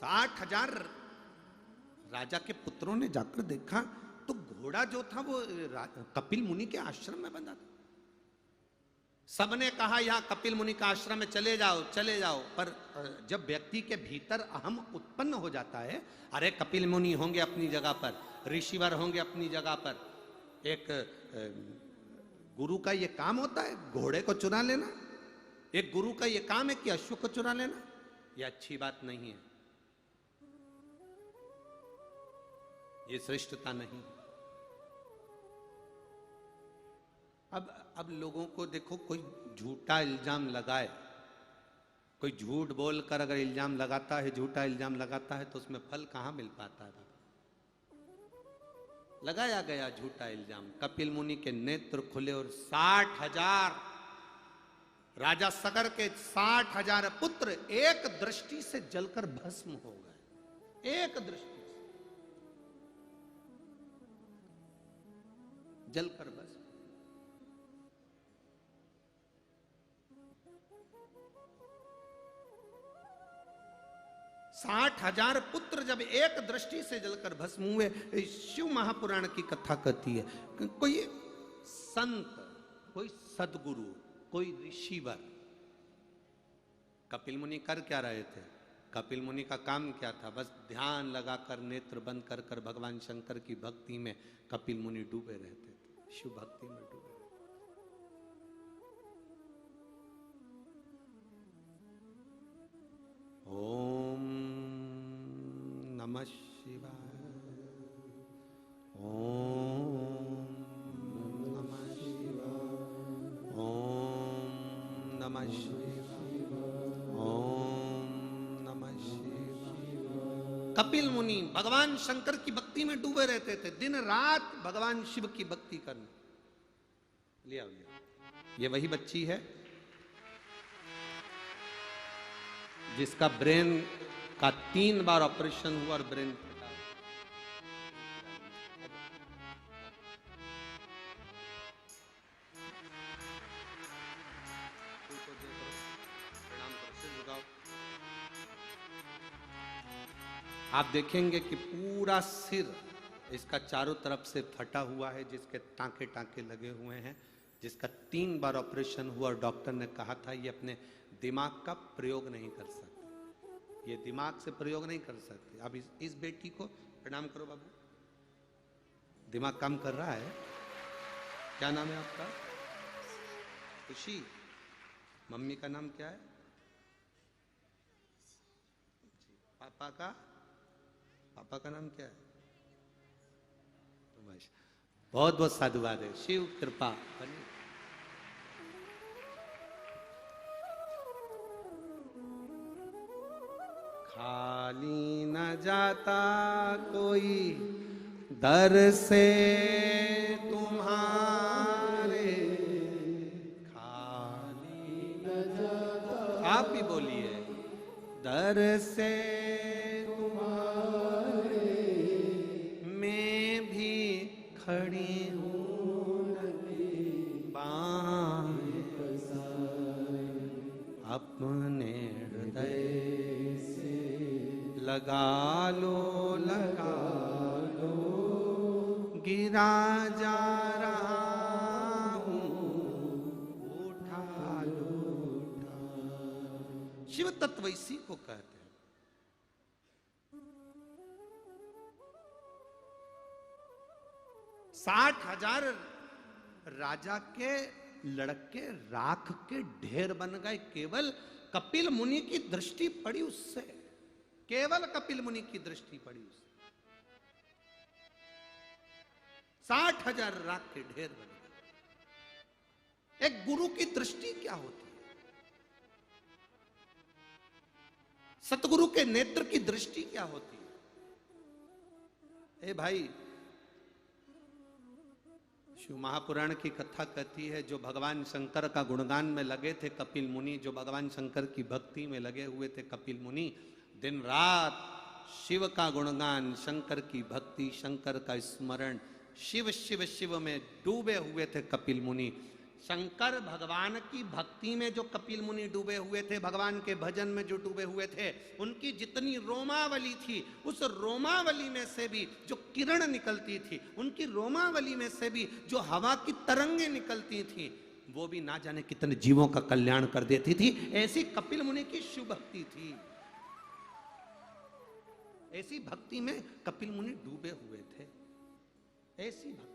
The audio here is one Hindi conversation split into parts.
60,000 राजा के पुत्रों ने जाकर देखा तो घोड़ा जो था वो कपिल मुनि के आश्रम में बंधा था। सबने कहा यहां कपिल मुनि का आश्रम है, चले जाओ चले जाओ। पर जब व्यक्ति के भीतर अहम उत्पन्न हो जाता है, अरे कपिल मुनि होंगे अपनी जगह पर, ऋषिवर होंगे अपनी जगह पर, एक गुरु का ये काम होता है घोड़े को चुरा लेना, एक गुरु का ये काम है कि अश्व को चुरा लेना, ये अच्छी बात नहीं है, ये श्रेष्ठता नहीं। अब लोगों को देखो, कोई झूठा इल्जाम लगाए, कोई झूठ बोलकर अगर इल्जाम लगाता है, झूठा इल्जाम लगाता है, तो उसमें फल कहां मिल पाता है? लगाया गया झूठा इल्जाम, कपिल मुनि के नेत्र खुले और 60,000 राजा सगर के 60,000 पुत्र एक दृष्टि से जलकर भस्म हो गए। एक दृष्टि से जलकर भस्म। साठ 60,000 पुत्र जब एक दृष्टि से जलकर भस्म हुए। शिव महापुराण की कथा कहती है, कोई संत, कोई सदगुरु, कोई ऋषिवर, कपिल मुनि कर क्या रहे थे? कपिल मुनि का काम क्या था? बस ध्यान लगाकर नेत्र बंद कर कर भगवान शंकर की भक्ति में कपिल मुनि डूबे रहते थे, शिव भक्ति में डूबे। ओम नमः शिवाय, ओम नमः शिवाय, ओम नमः शिवाय, ओम नमः शिवाय। कपिल मुनि भगवान शंकर की भक्ति में डूबे रहते थे, दिन रात भगवान शिव की भक्ति करने। लिया ये वही बच्ची है जिसका ब्रेन का 3 बार ऑपरेशन हुआ और ब्रेन फटा। आप देखेंगे कि पूरा सिर इसका चारों तरफ से फटा हुआ है, जिसके टांके टांके लगे हुए हैं, जिसका 3 बार ऑपरेशन हुआ और डॉक्टर ने कहा था ये अपने दिमाग का प्रयोग नहीं कर सकते, ये दिमाग से प्रयोग नहीं कर सकते। अब इस बेटी को प्रणाम करो बाबू, दिमाग काम कर रहा है। क्या नाम है आपका? खुशी। मम्मी का नाम क्या है? पापा का नाम क्या है? बहुत बहुत साधुवाद है, शिव कृपा बनी। खाली न जाता कोई दर से तुम्हारे, खाली न जाता, आप भी बोलिए, दर से तुम्हारे मैं भी खड़ी हूँ, बाएं अपने हृदय लगा लो गिरा जा रहा हूं, उठा लो। शिव तत्व इसी को कहते हैं। साठ 60,000 राजा के लड़के राख के ढेर बन गए, केवल कपिल मुनि की दृष्टि पड़ी उससे, केवल कपिल मुनि की दृष्टि पड़ी उससे। 60,000 राख के ढेर बन गए। एक गुरु की दृष्टि क्या होती है? सतगुरु के नेत्र की दृष्टि क्या होती है? ए भाई, शिव महापुराण की कथा कहती है, जो भगवान शंकर का गुणगान में लगे थे कपिल मुनि, जो भगवान शंकर की भक्ति में लगे हुए थे कपिल मुनि, दिन रात शिव का गुणगान, शंकर की भक्ति, शंकर का स्मरण, शिव शिव शिव में डूबे हुए थे कपिल मुनि। शंकर भगवान की भक्ति में जो कपिल मुनि डूबे हुए थे, भगवान के भजन में जो डूबे हुए थे, उनकी जितनी रोमावली थी, उस रोमावली में से भी जो किरण निकलती थी, उनकी रोमावली में से भी जो हवा की तरंगे निकलती थी, वो भी ना जाने कितने जीवों का कल्याण कर देती थी। ऐसी कपिल मुनि की शिव भक्ति थी। ऐसी भक्ति में कपिल मुनि डूबे हुए थे। ऐसी भक्ति।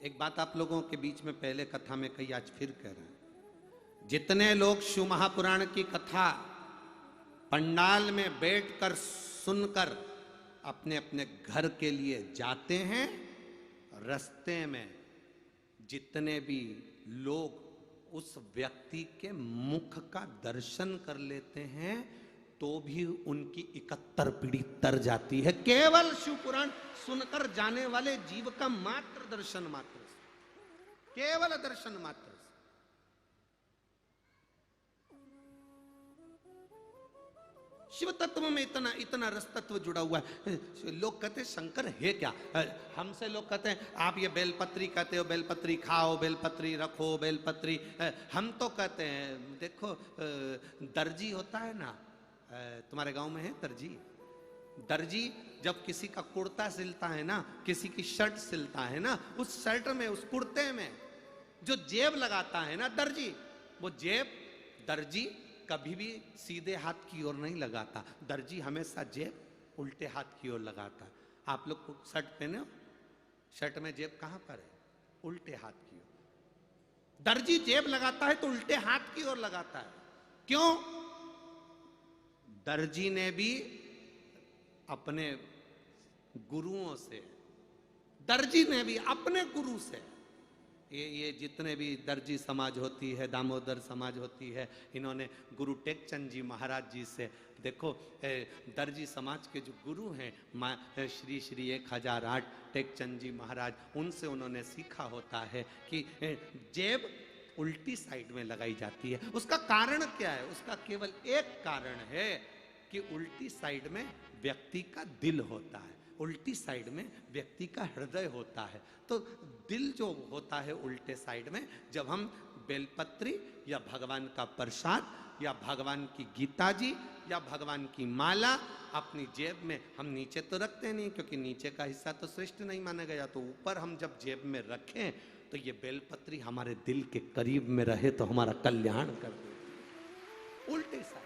एक बात आप लोगों के बीच में पहले कथा में कही, आज फिर कह रहे हैं। जितने लोग शिव महापुराण की कथा पंडाल में बैठकर सुनकर अपने अपने घर के लिए जाते हैं, रास्ते में जितने भी लोग उस व्यक्ति के मुख का दर्शन कर लेते हैं, तो भी उनकी 71 पीढ़ी तर जाती है, केवल शिव पुराण सुनकर जाने वाले जीव का मात्र दर्शन मात्र से, केवल दर्शन मात्र से। शिव तत्व में इतना इतना रस तत्व जुड़ा हुआ है। लोग कहते हैं शंकर है क्या? हमसे लोग कहते हैं आप ये बेलपत्री कहते हो, बेलपत्री खाओ, बेलपत्री रखो, बेलपत्री। हम तो कहते हैं देखो, दर्जी होता है ना, तुम्हारे गांव में है दर्जी? दर्जी जब किसी का कुर्ता सिलता है ना, किसी की शर्ट सिलता है ना, उस शर्ट में, उस कुर्ते में जो जेब लगाता है ना दर्जी, वो जेब दर्जी कभी भी सीधे हाथ की ओर नहीं लगाता। दर्जी हमेशा जेब उल्टे हाथ की ओर लगाता। आप लोग शर्ट पहने हो, शर्ट में जेब कहां पर है? उल्टे हाथ की ओर। दर्जी जेब लगाता है तो उल्टे हाथ की ओर लगाता है। क्यों? दर्जी ने भी अपने गुरुओं से, दर्जी ने भी अपने गुरु से, ये जितने भी दर्जी समाज होती है, दामोदर समाज होती है, इन्होंने गुरु टेकचंद जी महाराज जी से, देखो दर्जी समाज के जो गुरु हैं श्री श्री 1008 टेकचंद जी महाराज, उनसे उन्होंने सीखा होता है कि जेब उल्टी साइड में लगाई जाती है। उसका कारण क्या है? उसका केवल एक कारण है कि उल्टी साइड में व्यक्ति का दिल होता है, उल्टी साइड में व्यक्ति का हृदय होता है। तो दिल जो होता है उल्टे साइड में, जब हम बेलपत्री या भगवान का प्रसाद या भगवान की गीता जी या भगवान की माला अपनी जेब में, हम नीचे तो रखते नहीं क्योंकि नीचे का हिस्सा तो श्रेष्ठ नहीं माना गया, तो ऊपर हम जब जेब में रखें तो ये बेलपत्री हमारे दिल के करीब में रहे तो हमारा कल्याण कर दे। उल्टे साइड।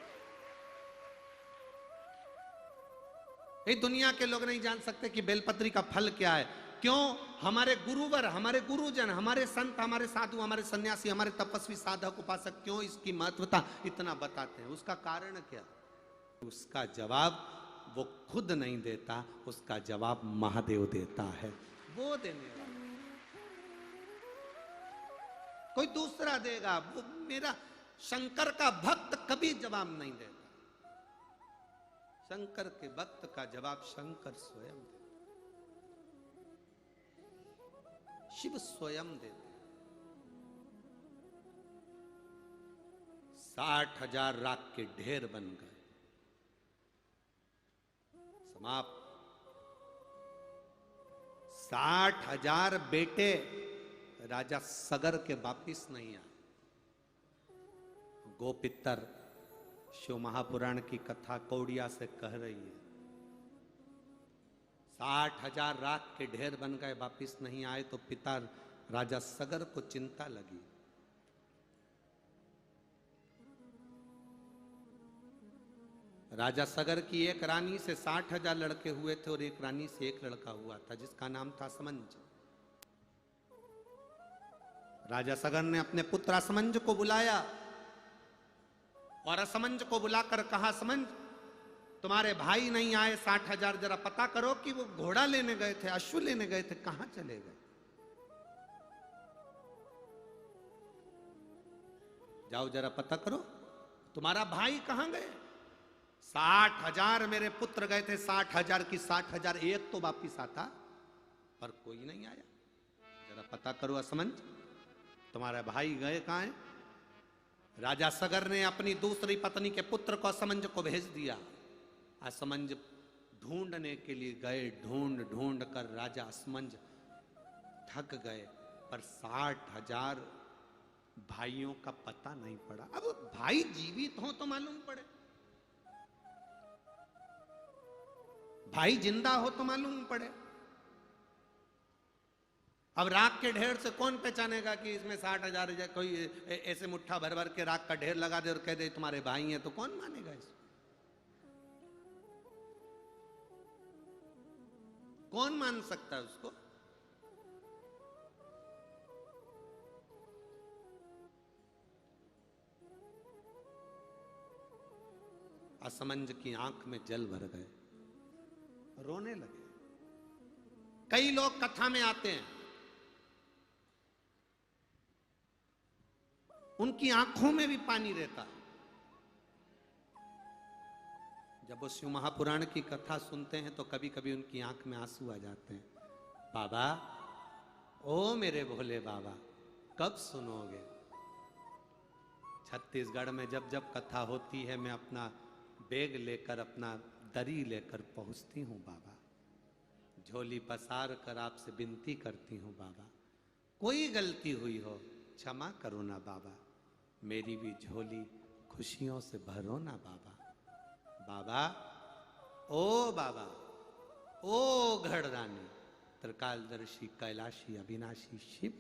ये दुनिया के लोग नहीं जान सकते कि बेलपत्री का फल क्या है। क्यों? हमारे गुरुवर, हमारे गुरुजन, हमारे संत, हमारे साधु, हमारे सन्यासी, हमारे तपस्वी साधक उपासक क्यों इसकी महत्वता इतना बताते हैं? उसका कारण क्या? उसका जवाब वो खुद नहीं देता, उसका जवाब महादेव देता है। वो देने वाला कोई दूसरा देगा। वो मेरा शंकर का भक्त कभी जवाब नहीं देता। शंकर के भक्त का जवाब शंकर स्वयं देते, शिव स्वयं देते। 60,000 राख के ढेर बन गए, समाप्त। 60,000 बेटे राजा सगर के वापिस नहीं आए। गोपितर शिव महापुराण की कथा कौड़िया से कह रही है, 60,000 राख के ढेर बन गए, वापिस नहीं आए, तो पिता राजा सगर को चिंता लगी। राजा सगर की एक रानी से 60,000 लड़के हुए थे और एक रानी से एक लड़का हुआ था जिसका नाम था असमंज। राजा सगर ने अपने पुत्र असमंज को बुलाया और असमंज को बुलाकर कहा, असमंज तुम्हारे भाई नहीं आए 60,000, जरा पता करो कि वो घोड़ा लेने गए थे, अश्व लेने गए थे, कहां चले गए? जाओ जरा पता करो तुम्हारा भाई कहां गए। 60,000 मेरे पुत्र गए थे, 60,000 की 60,000 एक तो वापिस आता, पर कोई नहीं आया। जरा पता करो असमंज तुम्हारे भाई गए कहां हैं। राजा सगर ने अपनी दूसरी पत्नी के पुत्र को असमंज को भेज दिया असमंज ढूंढने के लिए गए, ढूंढ ढूंढ कर राजा असमंज थक गए, पर 60,000 भाइयों का पता नहीं पड़ा। अब भाई जीवित हो तो मालूम पड़े, भाई जिंदा हो तो मालूम पड़े। अब राख के ढेर से कौन पहचानेगा कि इसमें 60,000 कोई ऐसे मुट्ठा भर भर के राख का ढेर लगा दे और कह दे तुम्हारे भाई हैं, तो कौन मानेगा इसको? कौन मान सकता है उसको? असमंज की आंख में जल भर गए, रोने लगे। कई लोग कथा में आते हैं, उनकी आंखों में भी पानी रहता है। जब वो शिव महापुराण की कथा सुनते हैं तो कभी कभी उनकी आंख में आंसू आ जाते हैं। बाबा, ओ मेरे भोले बाबा, कब सुनोगे? छत्तीसगढ़ में जब जब कथा होती है, मैं अपना बैग लेकर, अपना दरी लेकर पहुंचती हूँ बाबा, झोली पसार कर आपसे विनती करती हूँ बाबा, कोई गलती हुई हो क्षमा करो ना बाबा, मेरी भी झोली खुशियों से भरो ना बाबा। बाबा, ओ बाबा, ओ गढ़ रानी, त्रिकालदर्शी कैलाशी अविनाशी शिव,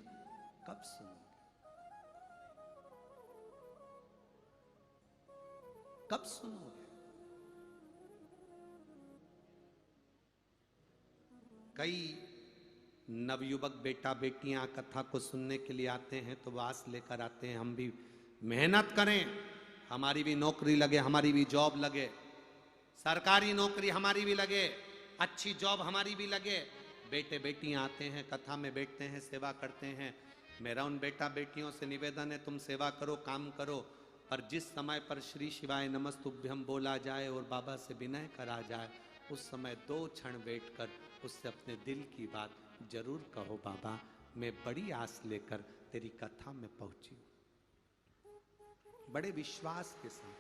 कब सुनोगे? कब सुनोगे? कई नवयुवक बेटा बेटियां कथा को सुनने के लिए आते हैं तो वास लेकर आते हैं, हम भी मेहनत करें, हमारी भी नौकरी लगे, हमारी भी जॉब लगे, सरकारी नौकरी हमारी भी लगे, अच्छी जॉब हमारी भी लगे। बेटे बेटियां आते हैं, कथा में बैठते हैं, सेवा करते हैं। मेरा उन बेटा बेटियों से निवेदन है, तुम सेवा करो, काम करो, पर जिस समय पर श्री शिवाय नमस्तुभ्यम बोला जाए और बाबा से विनय करा जाए, उस समय 2 क्षण बैठकर उससे अपने दिल की बात जरूर कहो। बाबा, मैं बड़ी आस लेकर तेरी कथा में पहुंची हूं, बड़े विश्वास के साथ,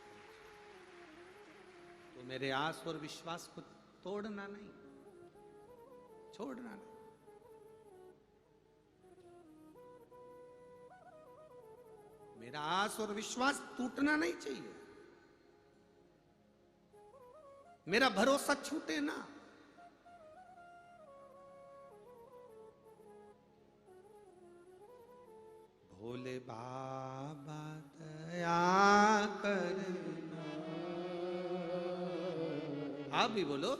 तो मेरे आस और विश्वास को तोड़ना नहीं, छोड़ना नहीं। मेरा आस और विश्वास टूटना नहीं चाहिए, मेरा भरोसा छूटे ना। भोले बाबा दया करना। आप भी बोलो,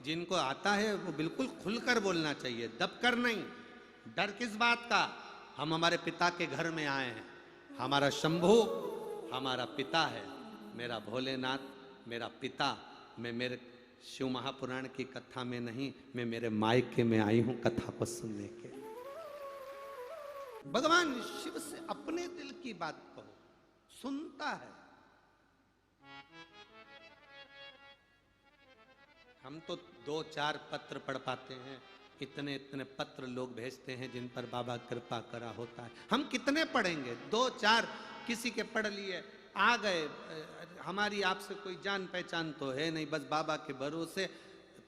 जिनको आता है वो बिल्कुल खुलकर बोलना चाहिए, दबकर नहीं। डर किस बात का? हम हमारे पिता के घर में आए हैं, हमारा शंभू हमारा पिता है, मेरा भोलेनाथ मेरा पिता। मैं मेरे शिव महापुराण की कथा में नहीं, मैं मेरे मायके में आई हूं कथा को सुनने के लिए। भगवान शिव से अपने दिल की बात कहो, सुनता है। हम तो 2-4 पत्र पढ़ पाते हैं, इतने इतने पत्र लोग भेजते हैं जिन पर बाबा कृपा करा होता है। हम कितने पढ़ेंगे? 2-4 किसी के पढ़ लिए, आ गए। हमारी आपसे कोई जान पहचान तो है नहीं, बस बाबा के भरोसे,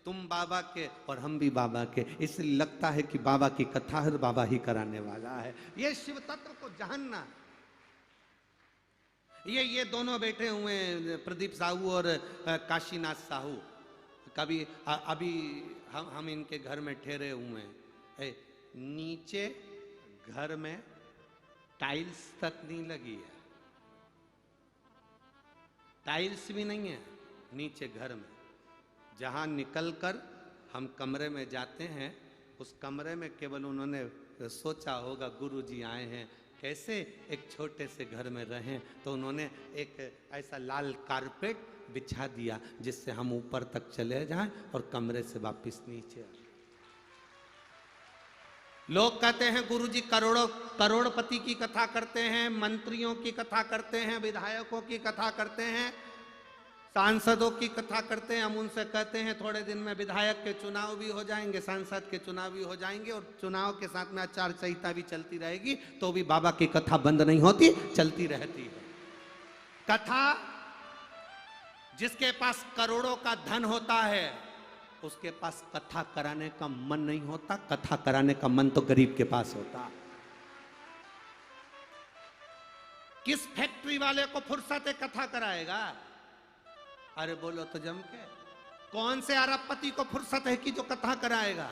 तुम बाबा के और हम भी बाबा के, इसलिए लगता है कि बाबा की कथा हर बाबा ही कराने वाला है। ये शिव तत्व को जानना। ये दोनों बैठे हुए हैं, प्रदीप साहू और काशीनाथ साहू। कभी अभी हम इनके घर में ठहरे हुए हैं, नीचे घर में टाइल्स तक नहीं लगी है, टाइल्स भी नहीं है नीचे घर में। जहां निकलकर हम कमरे में जाते हैं, उस कमरे में केवल उन्होंने सोचा होगा गुरुजी आए हैं, कैसे एक छोटे से घर में रहें, तो उन्होंने एक ऐसा लाल कारपेट बिछा दिया जिससे हम ऊपर तक चले जाएं और कमरे से वापस नीचे आए। लोग कहते हैं गुरुजी करोड़पति की कथा करते हैं, मंत्रियों की कथा करते हैं, विधायकों की कथा करते हैं, सांसदों की कथा करते हैं। हम उनसे कहते हैं थोड़े दिन में विधायक के चुनाव भी हो जाएंगे, सांसद के चुनाव भी हो जाएंगे, और चुनाव के साथ में आचार संहिता भी चलती रहेगी, तो भी बाबा की कथा बंद नहीं होती, चलती रहती है। कथा जिसके पास करोड़ों का धन होता है उसके पास कथा कराने का मन नहीं होता, कथा कराने का मन तो गरीब के पास होता। किस फैक्ट्री वाले को फुर्सत है कथा कराएगा? अरे बोलो तो जम के। कौन से अरबपति को फुर्सत है कि जो कथा कराएगा?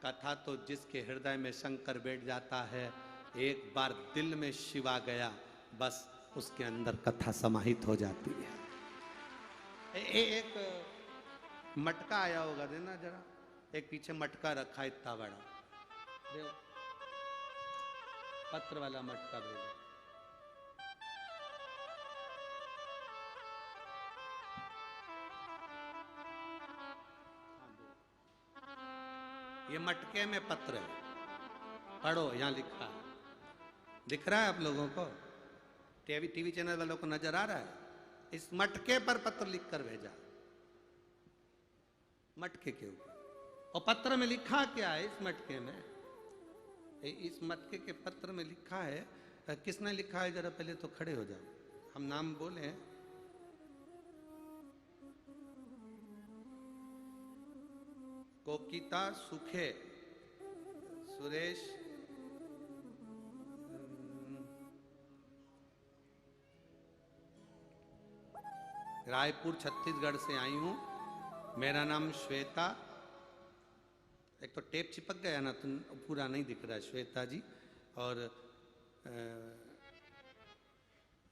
कथा तो जिसके हृदय में शंकर बैठ जाता है, एक बार दिल में शिव आ गया, बस उसके अंदर कथा समाहित हो जाती है। एक मटका आया होगा, देना जरा। एक पीछे मटका रखा इतना बड़ा, देखो पत्र वाला मटका भेजो। ये मटके में पत्र है, पढ़ो, यहां लिखा है। दिख रहा है आप लोगों को? टीवी चैनल वालों को नजर आ रहा है? इस मटके पर पत्र लिखकर भेजा, मटके के ऊपर। और पत्र में लिखा क्या है इस मटके में? इस मटके के पत्र में लिखा है, किसने लिखा है जरा पहले तो खड़े हो जाओ, हम नाम बोले। कोकिता सुखे, सुरेश, रायपुर छत्तीसगढ़ से आई हूं, मेरा नाम श्वेता। एक तो टेप चिपक गया ना तो पूरा नहीं दिख रहा है, श्वेता जी। और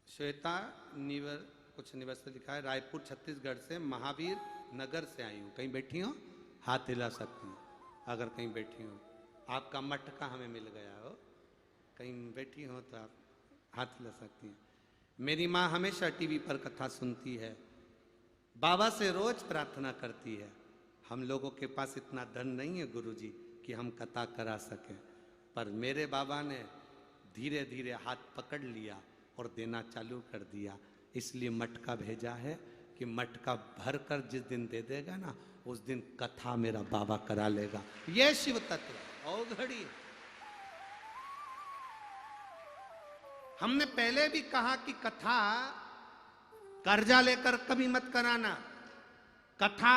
श्वेता निवर कुछ निवर से लिखा है, रायपुर छत्तीसगढ़ से, महावीर नगर से आई हूं। कहीं बैठी हो? हाथ हिला सकती हूँ अगर कहीं बैठी हो। आपका मटका हमें मिल गया हो, कहीं बैठी हो तो आप हाथ हिला सकती हैं। मेरी माँ हमेशा टीवी पर कथा सुनती है, बाबा से रोज प्रार्थना करती है। हम लोगों के पास इतना धन नहीं है गुरुजी कि हम कथा करा सकें, पर मेरे बाबा ने धीरे धीरे हाथ पकड़ लिया और देना चालू कर दिया। इसलिए मटका भेजा है कि मटका भर कर जिस दिन दे देगा ना, उस दिन कथा मेरा बाबा करा लेगा। ये शिव तत्व और घड़ी। हमने पहले भी कहा कि कथा कर्जा लेकर कभी मत कराना, कथा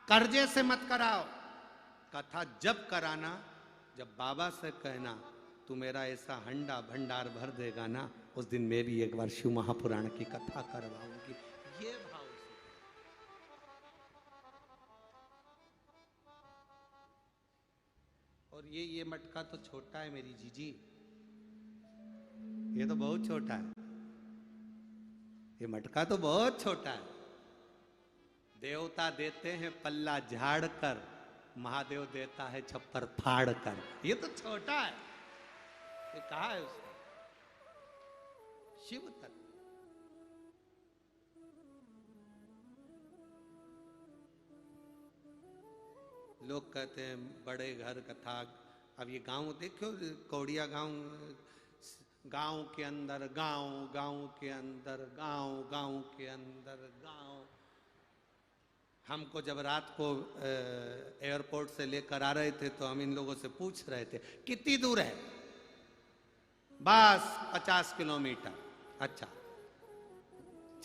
कर्जे से मत कराओ। कथा जब कराना, जब बाबा से कहना तू मेरा ऐसा हंडा भंडार भर देगा ना, उस दिन मैं भी एक बार शिव महापुराण की कथा करवाऊंगी। ये भाव से। और ये मटका तो छोटा है मेरी जीजी, ये तो बहुत छोटा है, ये मटका तो बहुत छोटा है। देवता देते हैं पल्ला झाड़ कर, महादेव देता है छप्पर फाड़ कर। ये तो छोटा है, ये कहा है उसने? शिव तत्व। लोग कहते हैं बड़े घर कथा। अब ये गांव देखो, कौड़िया गांव, गांव के अंदर गांव, गांव के अंदर गांव, गांव के अंदर गांव। हमको जब रात को एयरपोर्ट से लेकर आ रहे थे तो हम इन लोगों से पूछ रहे थे कितनी दूर है? बस 50 किलोमीटर। अच्छा,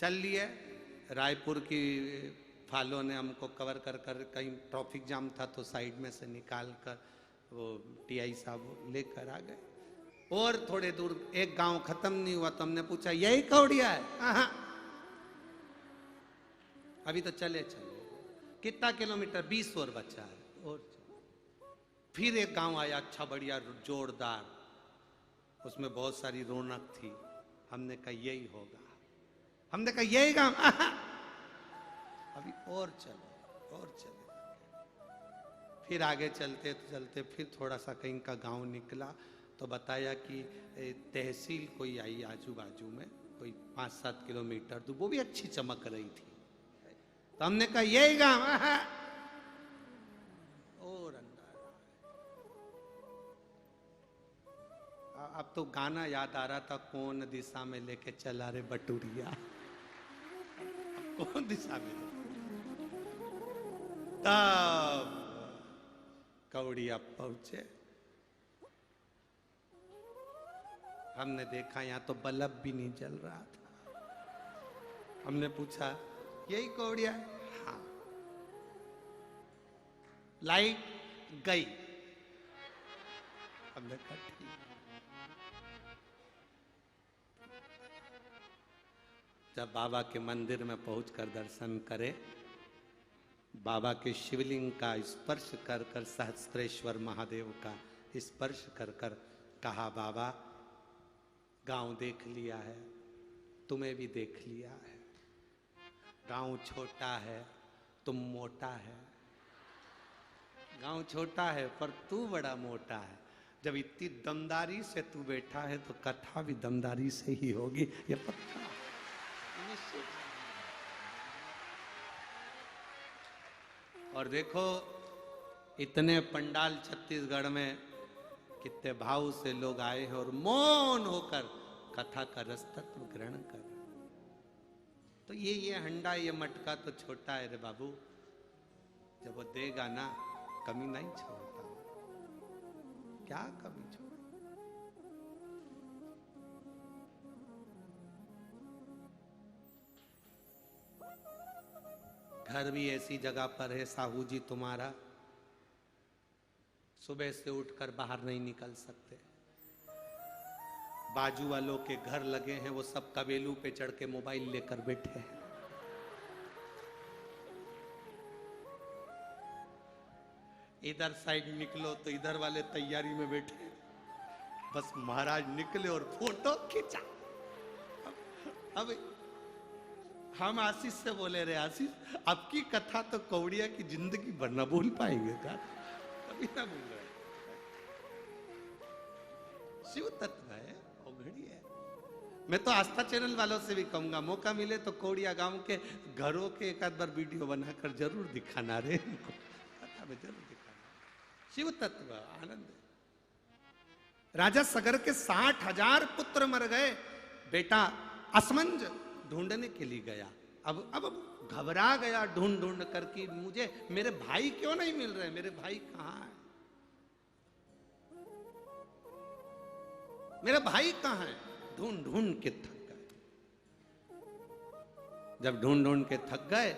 चल लिए। रायपुर की फालो ने हमको कवर कर कर, कहीं ट्रैफिक जाम था तो साइड में से निकाल कर वो टीआई साहब लेकर आ गए। और थोड़े दूर एक गांव खत्म नहीं हुआ तो हमने पूछा यही कौड़िया है? अभी तो चले चले। कितना किलोमीटर? 20 और बचा है। और फिर एक गांव आया, अच्छा बढ़िया जोरदार, उसमें बहुत सारी रौनक थी। हमने कहा यही होगा, हमने कहा यही गांव। अभी और चले और चले। फिर आगे चलते चलते फिर थोड़ा सा कहीं का गांव निकला तो बताया कि तहसील कोई आई आजू बाजू में, कोई 5-7 किलोमीटर दूर, वो भी अच्छी चमक रही थी। तो हमने कहा यही गांव। और अब तो गाना याद आ रहा था, कौन दिशा में लेके चला रे बटुरिया। कौन दिशा में? तब कौड़िया पहुंचे। हमने देखा यहाँ तो बल्ब भी नहीं जल रहा था। हमने पूछा यही कौड़िया है। हाँ, लाइट गई। हमने कहा ठीक। जब बाबा के मंदिर में पहुंचकर दर्शन करे, बाबा के शिवलिंग का स्पर्श कर कर, सहस्त्रेश्वर महादेव का स्पर्श कर कर कहा, बाबा गांव देख लिया है, तुम्हें भी देख लिया है। गांव छोटा है, तुम मोटा है। गांव छोटा है पर तू बड़ा मोटा है। जब इतनी दमदारी से तू बैठा है तो कथा भी दमदारी से ही होगी, ये पक्का। और देखो इतने पंडाल छत्तीसगढ़ में कितने भाव से लोग आए हैं और मौन होकर कथा का रस तत्व ग्रहण कर। तो ये हंडा, ये मटका तो छोटा है रे बाबू, जब वो देगा ना कमी नहीं छोड़ता। क्या कमी छोड़? घर भी ऐसी जगह पर है साहू जी तुम्हारा, सुबह से उठकर बाहर नहीं निकल सकते। बाजू वालों के घर लगे हैं, वो सब कबेलू पे चढ़ के मोबाइल लेकर बैठे हैं। इधर साइड निकलो तो इधर वाले तैयारी में बैठे हैं, बस महाराज निकले और फोटो खींचा। अब हम आशीष से बोले, रे आशीष आपकी कथा तो कौड़िया की जिंदगी भर न भूल पाएंगे का, कभी ना भूल रहे। शिव तत्व है, औघड़ी है। मैं तो आस्था चैनल वालों से भी कहूंगा, मौका मिले तो कौड़िया गांव के घरों के एक आध बार वीडियो बनाकर जरूर दिखाना रे इनको, कथा में जरूर दिखाना। शिव तत्व आनंद है। राजा सगर के 60,000 पुत्र मर गए। बेटा असमंज ढूंढने के लिए गया। अब घबरा गया ढूंढ ढूंढ कर कि मुझे मेरे भाई क्यों नहीं मिल रहे, मेरे भाई कहां है, मेरा भाई कहां है। ढूंढ ढूंढ के थक गए। जब ढूंढ ढूंढ के थक गए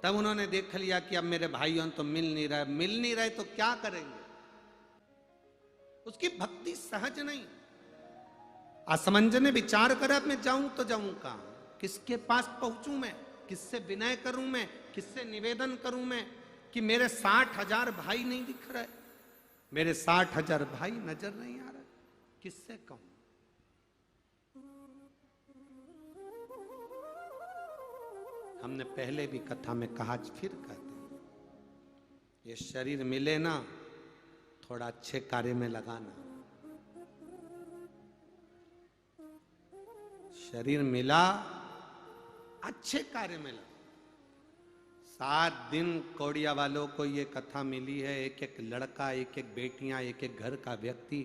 तब उन्होंने देख लिया कि अब मेरे भाइयों तो मिल नहीं रहे तो क्या करेंगे। उसकी भक्ति सहज नहीं। असमंज ने विचार करा, अब मैं जाऊं तो जाऊं कहां, किसके पास पहुंचूं मैं, किससे विनय करूं मैं, किससे निवेदन करूं मैं कि मेरे 60,000 भाई नहीं दिख रहे, मेरे 60,000 भाई नजर नहीं आ रहे, किससे कहूं। हमने पहले भी कथा में कहा, फिर कहते हैं, ये शरीर मिले ना थोड़ा अच्छे कार्य में लगाना। शरीर मिला अच्छे कार्य में लगा। 7 दिन कौड़िया वालों को ये कथा मिली है। एक एक लड़का, एक एक बेटियां, एक एक घर का व्यक्ति,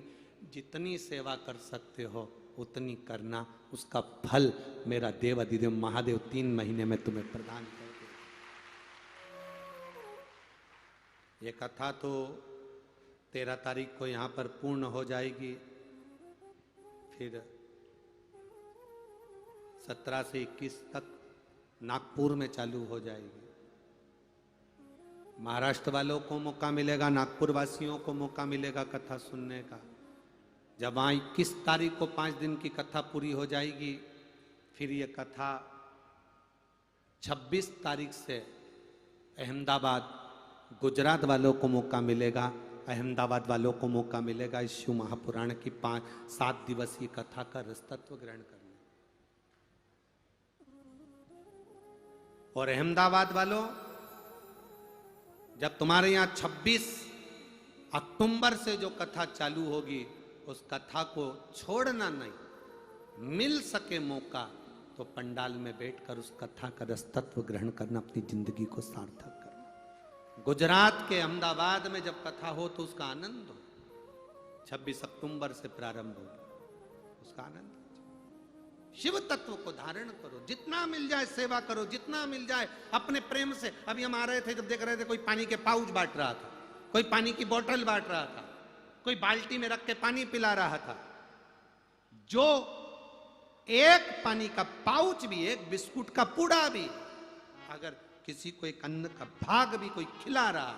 जितनी सेवा कर सकते हो उतनी करना। उसका फल मेरा देव अधिदेव महादेव 3 महीने में तुम्हें प्रदान कर दे। ये कथा तो 13 तारीख को यहां पर पूर्ण हो जाएगी। फिर 17 से 21 तक नागपुर में चालू हो जाएगी। महाराष्ट्र वालों को मौका मिलेगा, नागपुर वासियों को मौका मिलेगा कथा सुनने का। जब वहाँ 21 तारीख को 5 दिन की कथा पूरी हो जाएगी, फिर ये कथा 26 तारीख से अहमदाबाद, गुजरात वालों को मौका मिलेगा, अहमदाबाद वालों को मौका मिलेगा इस शिव महापुराण की 7 दिवसीय कथा का रसतत्व ग्रहण करने। और अहमदाबाद वालों, जब तुम्हारे यहाँ 26 अक्टूबर से जो कथा चालू होगी, उस कथा को छोड़ना नहीं। मिल सके मौका तो पंडाल में बैठकर उस कथा का रसतत्व ग्रहण करना, अपनी जिंदगी को सार्थक करना। गुजरात के अहमदाबाद में जब कथा हो तो उसका आनंद हो। 26 अक्टूबर से प्रारंभ हो, उसका आनंद। शिव तत्व को धारण करो, जितना मिल जाए सेवा करो, जितना मिल जाए अपने प्रेम से। अभी हम आ रहे थे, जब देख रहे थे कोई पानी के पाउच बांट रहा था, कोई पानी की बोतल बांट रहा था, कोई बाल्टी में रख के पानी पिला रहा था। जो एक पानी का पाउच भी, एक बिस्कुट का पूड़ा भी अगर किसी को एक अन्न का भाग भी कोई खिला रहा,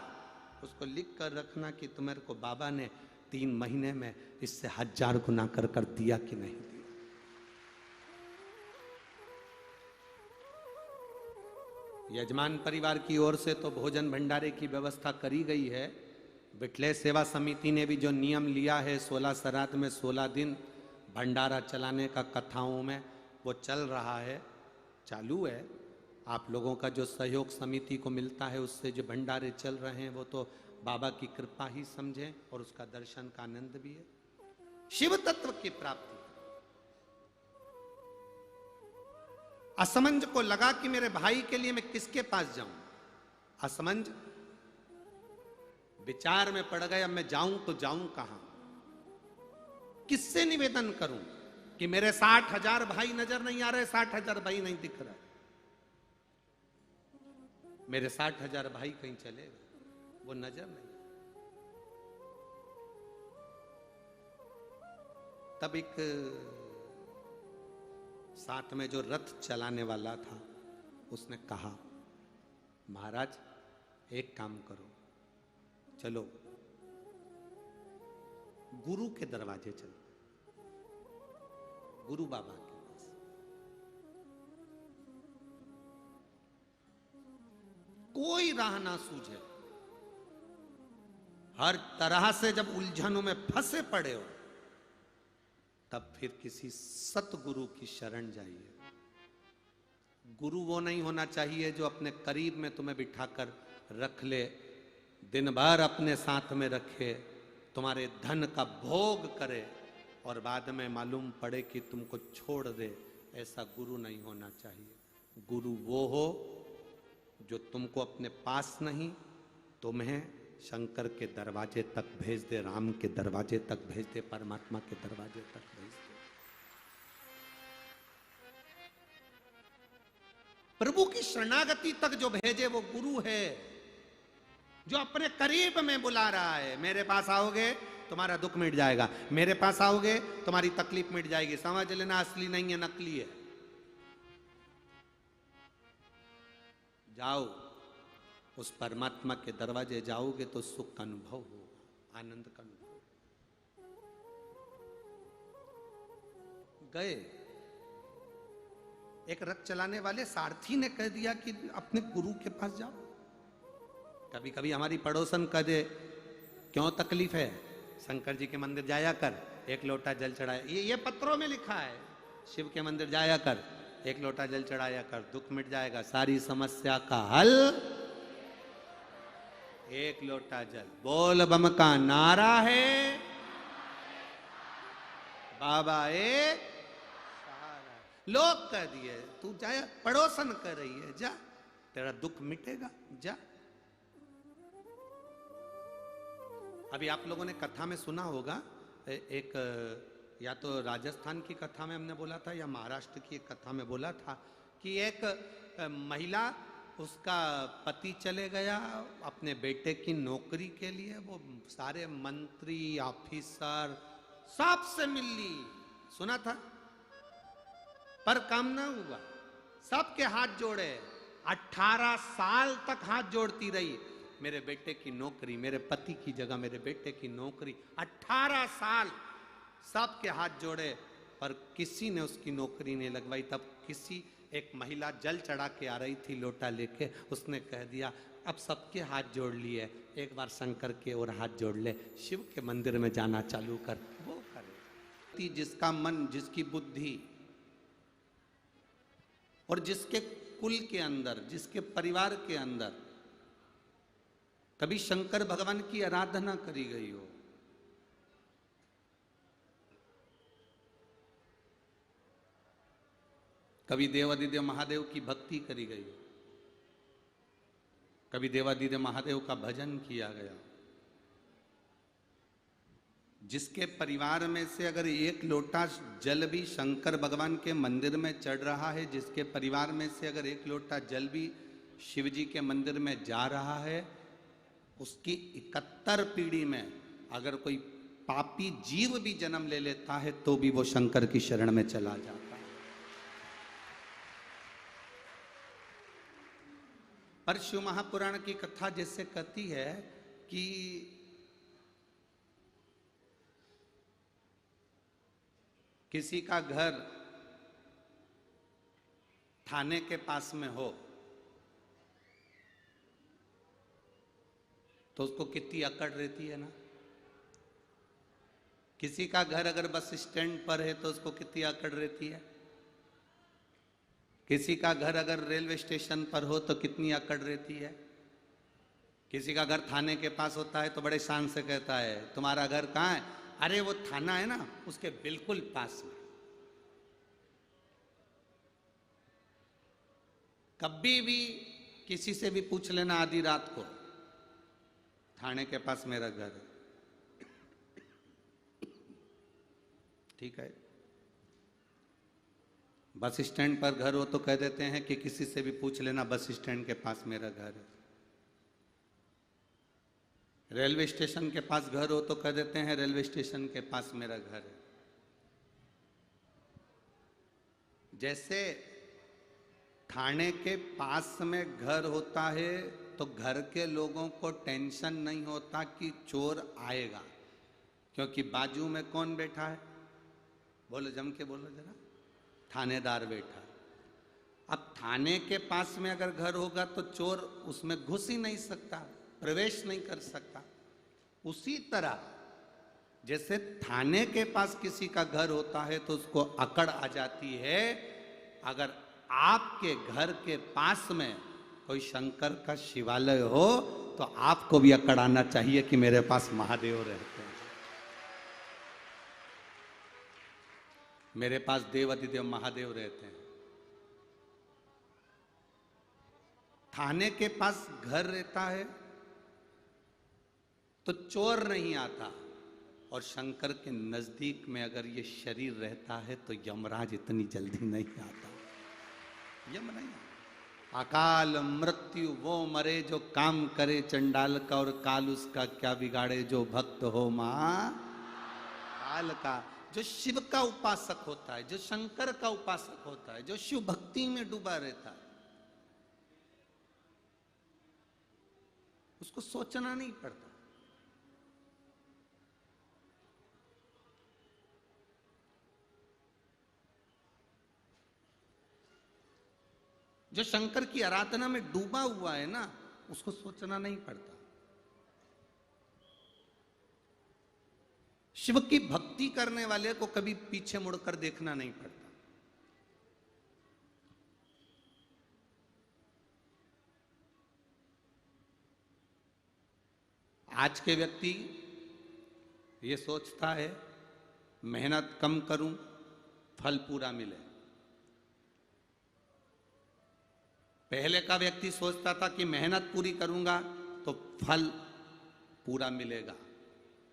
उसको लिख कर रखना कि तुम्हारे को बाबा ने 3 महीने में इससे 1000 गुना कर दिया कि नहीं दिया। यजमान परिवार की ओर से तो भोजन भंडारे की व्यवस्था करी गई है। बिटले सेवा समिति ने भी जो नियम लिया है 16 श्राद्ध में 16 दिन भंडारा चलाने का कथाओं में, वो चल रहा है, चालू है। आप लोगों का जो सहयोग समिति को मिलता है उससे जो भंडारे चल रहे हैं वो तो बाबा की कृपा ही समझें और उसका दर्शन का आनंद भी है। शिव तत्व की प्राप्ति। असमंज को लगा कि मेरे भाई के लिए मैं किसके पास जाऊं। असमंज विचार में पड़ गए, अब मैं जाऊं तो जाऊं कहां, किससे निवेदन करूं कि मेरे 60,000 भाई नजर नहीं आ रहे, 60,000 भाई नहीं दिख रहा, मेरे 60,000 भाई कहीं चले गए, वो नजर नहीं। तब एक साथ में जो रथ चलाने वाला था उसने कहा, महाराज एक काम करो, चलो गुरु के दरवाजे चलो, गुरु बाबा के पास। कोई राह ना सूझे, हर तरह से जब उलझनों में फंसे पड़े हो, तब फिर किसी सतगुरु की शरण जाइए। गुरु वो नहीं होना चाहिए जो अपने करीब में तुम्हें बिठाकर रख ले, दिन भर अपने साथ में रखे, तुम्हारे धन का भोग करे और बाद में मालूम पड़े कि तुमको छोड़ दे। ऐसा गुरु नहीं होना चाहिए। गुरु वो हो जो तुमको अपने पास नहीं, तुम्हें शंकर के दरवाजे तक भेज दे, राम के दरवाजे तक भेज दे, परमात्मा के दरवाजे तक भेज दे। प्रभु की शरणागति तक जो भेजे वो गुरु है, जो अपने करीब में बुला रहा है। मेरे पास आओगे तुम्हारा दुख मिट जाएगा, मेरे पास आओगे तुम्हारी तकलीफ मिट जाएगी। समझ लेना असली नहीं है, नकली है। जाओ उस परमात्मा के दरवाजे जाओगे तो सुख का अनुभव होगा, आनंद का अनुभव। गए, एक रथ चलाने वाले सारथी ने कह दिया कि अपने गुरु के पास जाओ। कभी कभी हमारी पड़ोसन कह दे, क्यों तकलीफ है, शंकर जी के मंदिर जाया कर, 1 लोटा जल चढ़ाया। ये पत्रों में लिखा है, शिव के मंदिर जाया कर, 1 लोटा जल चढ़ाया कर, दुख मिट जाएगा, सारी समस्या का हल 1 लोटा जल। बोल बम का नारा है, बाबा एक सहारा। लोग कह दिए तू जाया, पड़ोसन कर रही है, जा, तेरा दुख मिटेगा, जा। अभी आप लोगों ने कथा में सुना होगा, एक या तो राजस्थान की कथा में हमने बोला था या महाराष्ट्र की एक कथा में बोला था कि एक महिला, उसका पति चले गया अपने बेटे की नौकरी के लिए, वो सारे मंत्री ऑफिसर सबसे मिल ली, सुना था, पर काम ना हुआ। सबके हाथ जोड़े, 18 साल तक हाथ जोड़ती रही, मेरे बेटे की नौकरी, मेरे पति की जगह मेरे बेटे की नौकरी। 18 साल सबके हाथ जोड़े, पर किसी ने उसकी नौकरी नहीं लगवाई। तब किसी एक महिला जल चढ़ा के आ रही थी लोटा लेके, उसने कह दिया अब सबके हाथ जोड़ लिए, एक बार शंकर के और हाथ जोड़ ले, शिव के मंदिर में जाना चालू कर, वो करे। जिसका मन, जिसकी बुद्धि और जिसके कुल के अंदर, जिसके परिवार के अंदर कभी शंकर भगवान की आराधना करी गई हो, कभी देवादिदेव महादेव की भक्ति करी गई हो, कभी देवादिदेव महादेव का भजन किया गया, जिसके परिवार में से अगर 1 लोटा जल भी शंकर भगवान के मंदिर में चढ़ रहा है, जिसके परिवार में से अगर 1 लोटा जल भी शिव जी के मंदिर में जा रहा है, उसकी 71 पीढ़ी में अगर कोई पापी जीव भी जन्म ले लेता है तो भी वो शंकर की शरण में चला जाता है। पर शिव महापुराण की कथा जैसे कहती है कि किसी का घर थाने के पास में हो तो उसको कितनी अकड़ रहती है ना। किसी का घर अगर बस स्टैंड पर है तो उसको कितनी अकड़ रहती है। किसी का घर अगर रेलवे स्टेशन पर हो तो कितनी अकड़ रहती है। किसी का घर थाने के पास होता है तो बड़े शान से कहता है तुम्हारा घर कहाँ है, अरे वो थाना है ना उसके बिल्कुल पास में। कभी भी किसी से भी पूछ लेना आधी रात को, थाने के पास मेरा घर है, ठीक है। बस स्टैंड पर घर हो तो कह देते हैं कि किसी से भी पूछ लेना बस स्टैंड के पास मेरा घर है। रेलवे स्टेशन के पास घर हो तो कह देते हैं रेलवे स्टेशन के पास मेरा घर है। जैसे थाने के पास में घर होता है तो घर के लोगों को टेंशन नहीं होता कि चोर आएगा, क्योंकि बाजू में कौन बैठा है, बोलो जम के बोलो जरा, थानेदार बैठा है। अब थाने के पास में अगर घर होगा तो चोर उसमें घुस ही नहीं सकता, प्रवेश नहीं कर सकता। उसी तरह जैसे थाने के पास किसी का घर होता है तो उसको अकड़ आ जाती है, अगर आपके घर के पास में कोई शंकर का शिवालय हो तो आपको भी अकड़ आना चाहिए कि मेरे पास महादेव रहते हैं, मेरे पास देवाधिदेव महादेव रहते हैं। थाने के पास घर रहता है तो चोर नहीं आता, और शंकर के नजदीक में अगर ये शरीर रहता है तो यमराज इतनी जल्दी नहीं आता। यम नहीं आता। अकाल मृत्यु वो मरे जो काम करे चंडाल का, और काल उसका क्या बिगाड़े जो भक्त हो मां काल का। जो शिव का उपासक होता है, जो शंकर का उपासक होता है, जो शिव भक्ति में डूबा रहता है, उसको सोचना नहीं पड़ता। जो शंकर की आराधना में डूबा हुआ है ना, उसको सोचना नहीं पड़ता। शिव की भक्ति करने वाले को कभी पीछे मुड़कर देखना नहीं पड़ता। आज के व्यक्ति ये सोचता है मेहनत कम करूं फल पूरा मिले। पहले का व्यक्ति सोचता था कि मेहनत पूरी करूंगा तो फल पूरा मिलेगा,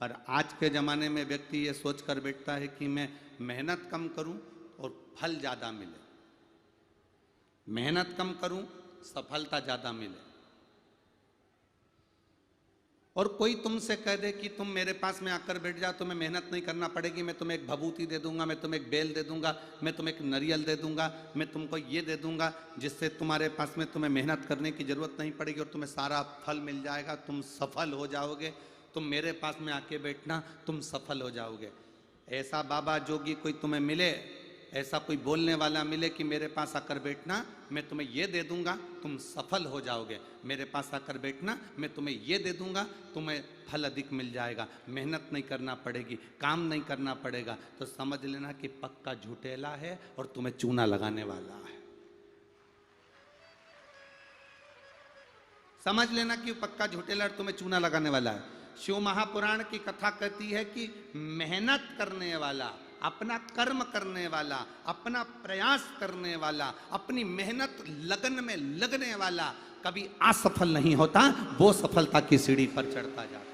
पर आज के जमाने में व्यक्ति ये सोचकर बैठता है कि मैं मेहनत कम करूं और फल ज्यादा मिले, मेहनत कम करूं सफलता ज्यादा मिले। और कोई तुमसे कह दे कि तुम मेरे पास में आकर बैठ जाओ, तुम्हें मेहनत नहीं करना पड़ेगी, मैं तुम्हें एक भभूति दे दूंगा, मैं तुम्हें एक बेल दे दूंगा, मैं तुम्हें एक नारियल दे दूंगा, मैं तुमको ये दे दूंगा जिससे तुम्हारे पास में तुम्हें मेहनत करने की जरूरत नहीं पड़ेगी और तुम्हें सारा फल मिल जाएगा, तुम सफल हो जाओगे, तुम मेरे पास में आके बैठना, तुम सफल हो जाओगे। ऐसा बाबा जोगी कोई तुम्हें मिले, ऐसा कोई बोलने वाला मिले कि मेरे पास आकर बैठना, मैं तुम्हें ये दे दूंगा, तुम सफल हो जाओगे, मेरे पास आकर बैठना, मैं तुम्हें ये दे दूंगा, तुम्हें फल अधिक मिल जाएगा, मेहनत नहीं करना पड़ेगी, काम नहीं करना पड़ेगा, तो समझ लेना कि पक्का झूठेला है और तुम्हें चूना लगाने वाला है। समझ लेना कि पक्का झूठेला और तुम्हें चूना लगाने वाला है। शिव महापुराण की कथा कहती है कि मेहनत करने वाला, अपना कर्म करने वाला, अपना प्रयास करने वाला, अपनी मेहनत लगन में लगने वाला कभी असफल नहीं होता, वो सफलता की सीढ़ी पर चढ़ता जाता।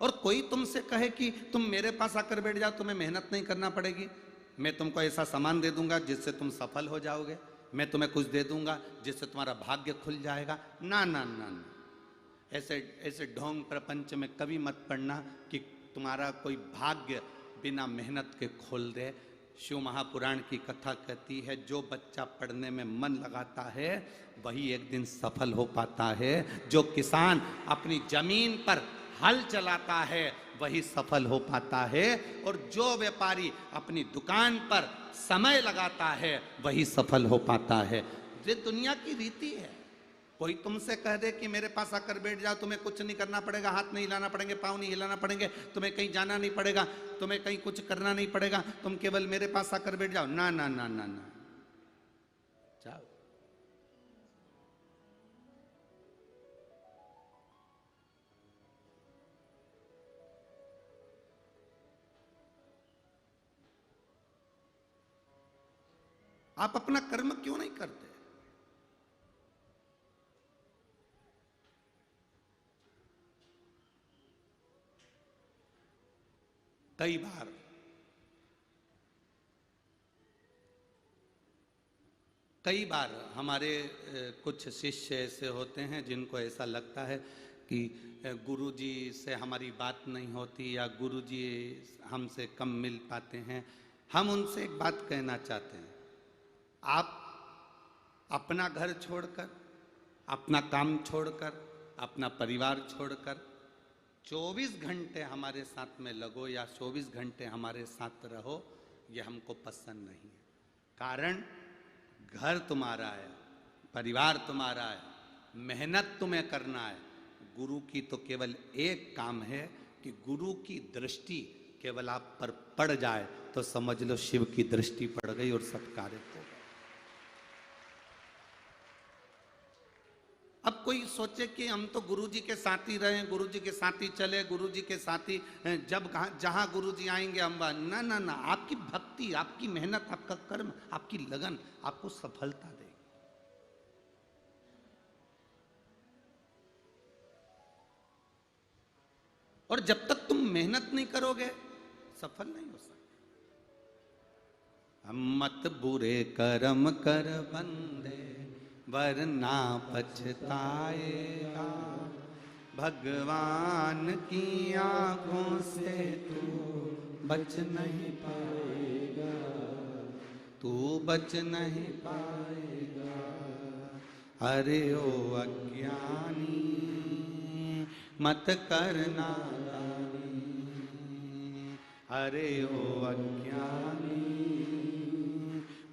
और कोई तुमसे कहे कि तुम मेरे पास आकर बैठ जाओ, तुम्हें मेहनत नहीं करना पड़ेगी, मैं तुमको ऐसा सामान दे दूंगा जिससे तुम सफल हो जाओगे, मैं तुम्हें कुछ दे दूंगा जिससे तुम्हारा भाग्य खुल जाएगा, ना ना ना ना, ऐसे ऐसे ढोंग प्रपंच में कभी मत पड़ना कि तुम्हारा कोई भाग्य बिना मेहनत के खोल दे। शिव महापुराण की कथा कहती है, जो बच्चा पढ़ने में मन लगाता है वही एक दिन सफल हो पाता है। जो किसान अपनी जमीन पर हल चलाता है वही सफल हो पाता है। और जो व्यापारी अपनी दुकान पर समय लगाता है वही सफल हो पाता है। ये दुनिया की रीति है। कोई तुमसे कह दे कि मेरे पास आकर बैठ जाओ, तुम्हें कुछ नहीं करना पड़ेगा, हाथ नहीं हिलाना पड़ेंगे, पाँव नहीं हिलाना पड़ेंगे, तुम्हें कहीं जाना नहीं पड़ेगा, तुम्हें कहीं कुछ करना नहीं पड़ेगा, तुम केवल मेरे पास आकर बैठ जाओ, ना ना ना ना ना, जाओ। आप अपना कर्म क्यों नहीं करते? कई बार हमारे कुछ शिष्य ऐसे होते हैं जिनको ऐसा लगता है कि गुरुजी से हमारी बात नहीं होती या गुरुजी हमसे कम मिल पाते हैं। हम उनसे एक बात कहना चाहते हैं, आप अपना घर छोड़कर, अपना काम छोड़कर, अपना परिवार छोड़कर 24 घंटे हमारे साथ में लगो या 24 घंटे हमारे साथ रहो, ये हमको पसंद नहीं है। कारण घर तुम्हारा है, परिवार तुम्हारा है, मेहनत तुम्हें करना है। गुरु की तो केवल एक काम है कि गुरु की दृष्टि केवल आप पर पड़ जाए तो समझ लो शिव की दृष्टि पड़ गई और सब कार्य हो गए। अब कोई सोचे कि हम तो गुरुजी के साथ ही रहे, गुरुजी के साथ ही चले, गुरुजी के साथ ही जब जहां गुरुजी आएंगे हम, ना ना ना, आपकी भक्ति, आपकी मेहनत, आपका कर्म, आपकी लगन आपको सफलता देगी। और जब तक तुम मेहनत नहीं करोगे सफल नहीं हो सकते। हम मत बुरे कर्म कर बंदे वरना पछताएगा, भगवान की आंखों से तू बच नहीं पाएगा, तू बच नहीं पाएगा। अरे ओ अज्ञानी मत करना दानी, अरे ओ अज्ञानी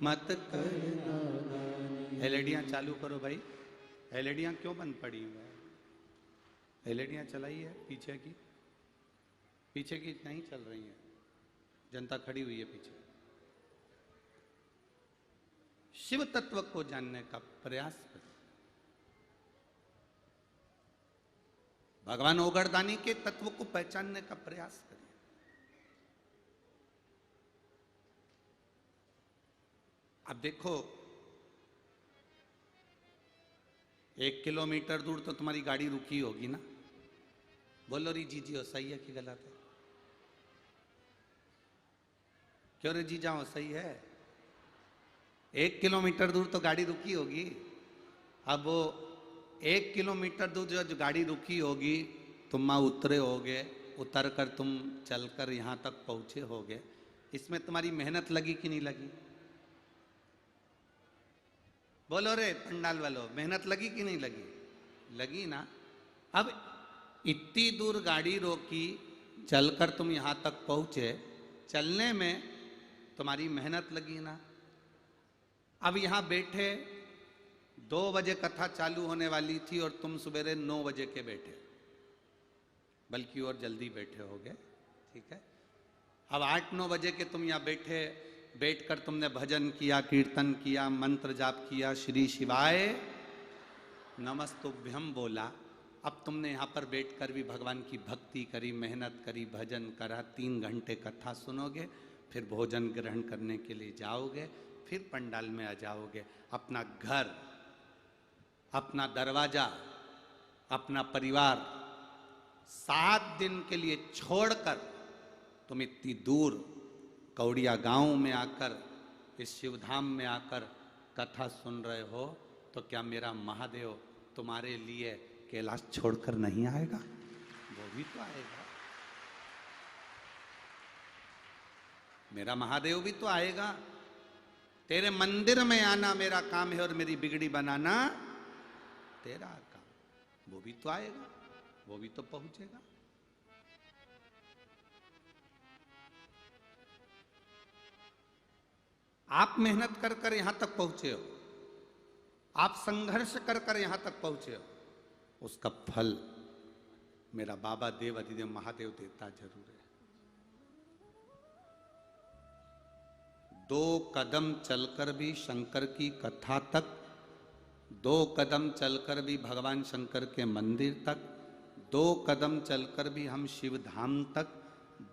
मत करना दानी। एलईडियां चालू करो भाई, एलईडियां क्यों बंद पड़ी हुई है? एलईडियां चलाई है पीछे की, पीछे की नहीं चल रही है, जनता खड़ी हुई है पीछे। शिव तत्व को जानने का प्रयास करें, भगवान ओगरदानी के तत्व को पहचानने का प्रयास करें। अब देखो, 1 किलोमीटर दूर तो तुम्हारी गाड़ी रुकी होगी ना? बोलो री जी हो, सही है कि गलत है? क्यों रे जी जाओ, सही है? 1 किलोमीटर दूर तो गाड़ी रुकी होगी। अब वो 1 किलोमीटर दूर जो गाड़ी रुकी होगी, तुम वहां उतरे होगे, उतर कर तुम चलकर यहां तक पहुंचे होगे, इसमें तुम्हारी मेहनत लगी कि नहीं लगी? बोलो रे पंडाल वालों, मेहनत लगी कि नहीं लगी? लगी ना। अब इतनी दूर गाड़ी रोकी, चलकर तुम यहां तक पहुंचे, चलने में तुम्हारी मेहनत लगी ना। अब यहां बैठे, 2 बजे कथा चालू होने वाली थी और तुम सवेरे 9 बजे के बैठे, बल्कि और जल्दी बैठे होगे, ठीक है। अब 8-9 बजे के तुम यहां बैठे, बैठकर तुमने भजन किया, कीर्तन किया, मंत्र जाप किया, श्री शिवाय नमस्तुभ्यम बोला। अब तुमने यहाँ पर बैठकर भी भगवान की भक्ति करी, मेहनत करी, भजन करा, 3 घंटे कथा सुनोगे, फिर भोजन ग्रहण करने के लिए जाओगे, फिर पंडाल में आ जाओगे। अपना घर, अपना दरवाजा, अपना परिवार 7 दिन के लिए छोड़कर तुम इतनी दूर कौड़िया गांव में आकर, इस शिवधाम में आकर कथा सुन रहे हो, तो क्या मेरा महादेव तुम्हारे लिए कैलाश छोड़कर नहीं आएगा? वो भी तो आएगा। मेरा महादेव भी तो आएगा। तेरे मंदिर में आना मेरा काम है और मेरी बिगड़ी बनाना तेरा काम। वो भी तो आएगा, वो भी तो पहुंचेगा। आप मेहनत कर कर यहां तक पहुंचे हो, आप संघर्ष कर कर यहां तक पहुंचे हो, उसका फल मेरा बाबा देव अधिदेव महादेव देता जरूर है। 2 कदम चलकर भी शंकर की कथा तक, 2 कदम चलकर भी भगवान शंकर के मंदिर तक, 2 कदम चलकर भी हम शिव धाम तक,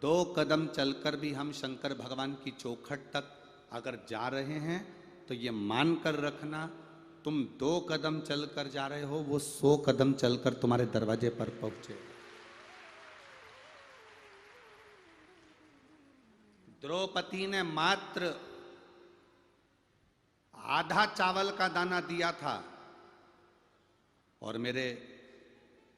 2 कदम चलकर भी हम शंकर भगवान की चौखट तक अगर जा रहे हैं तो ये मान कर रखना, तुम 2 कदम चलकर जा रहे हो, वो 100 कदम चलकर तुम्हारे दरवाजे पर पहुंचे। द्रौपदी ने मात्र आधा चावल का दाना दिया था और मेरे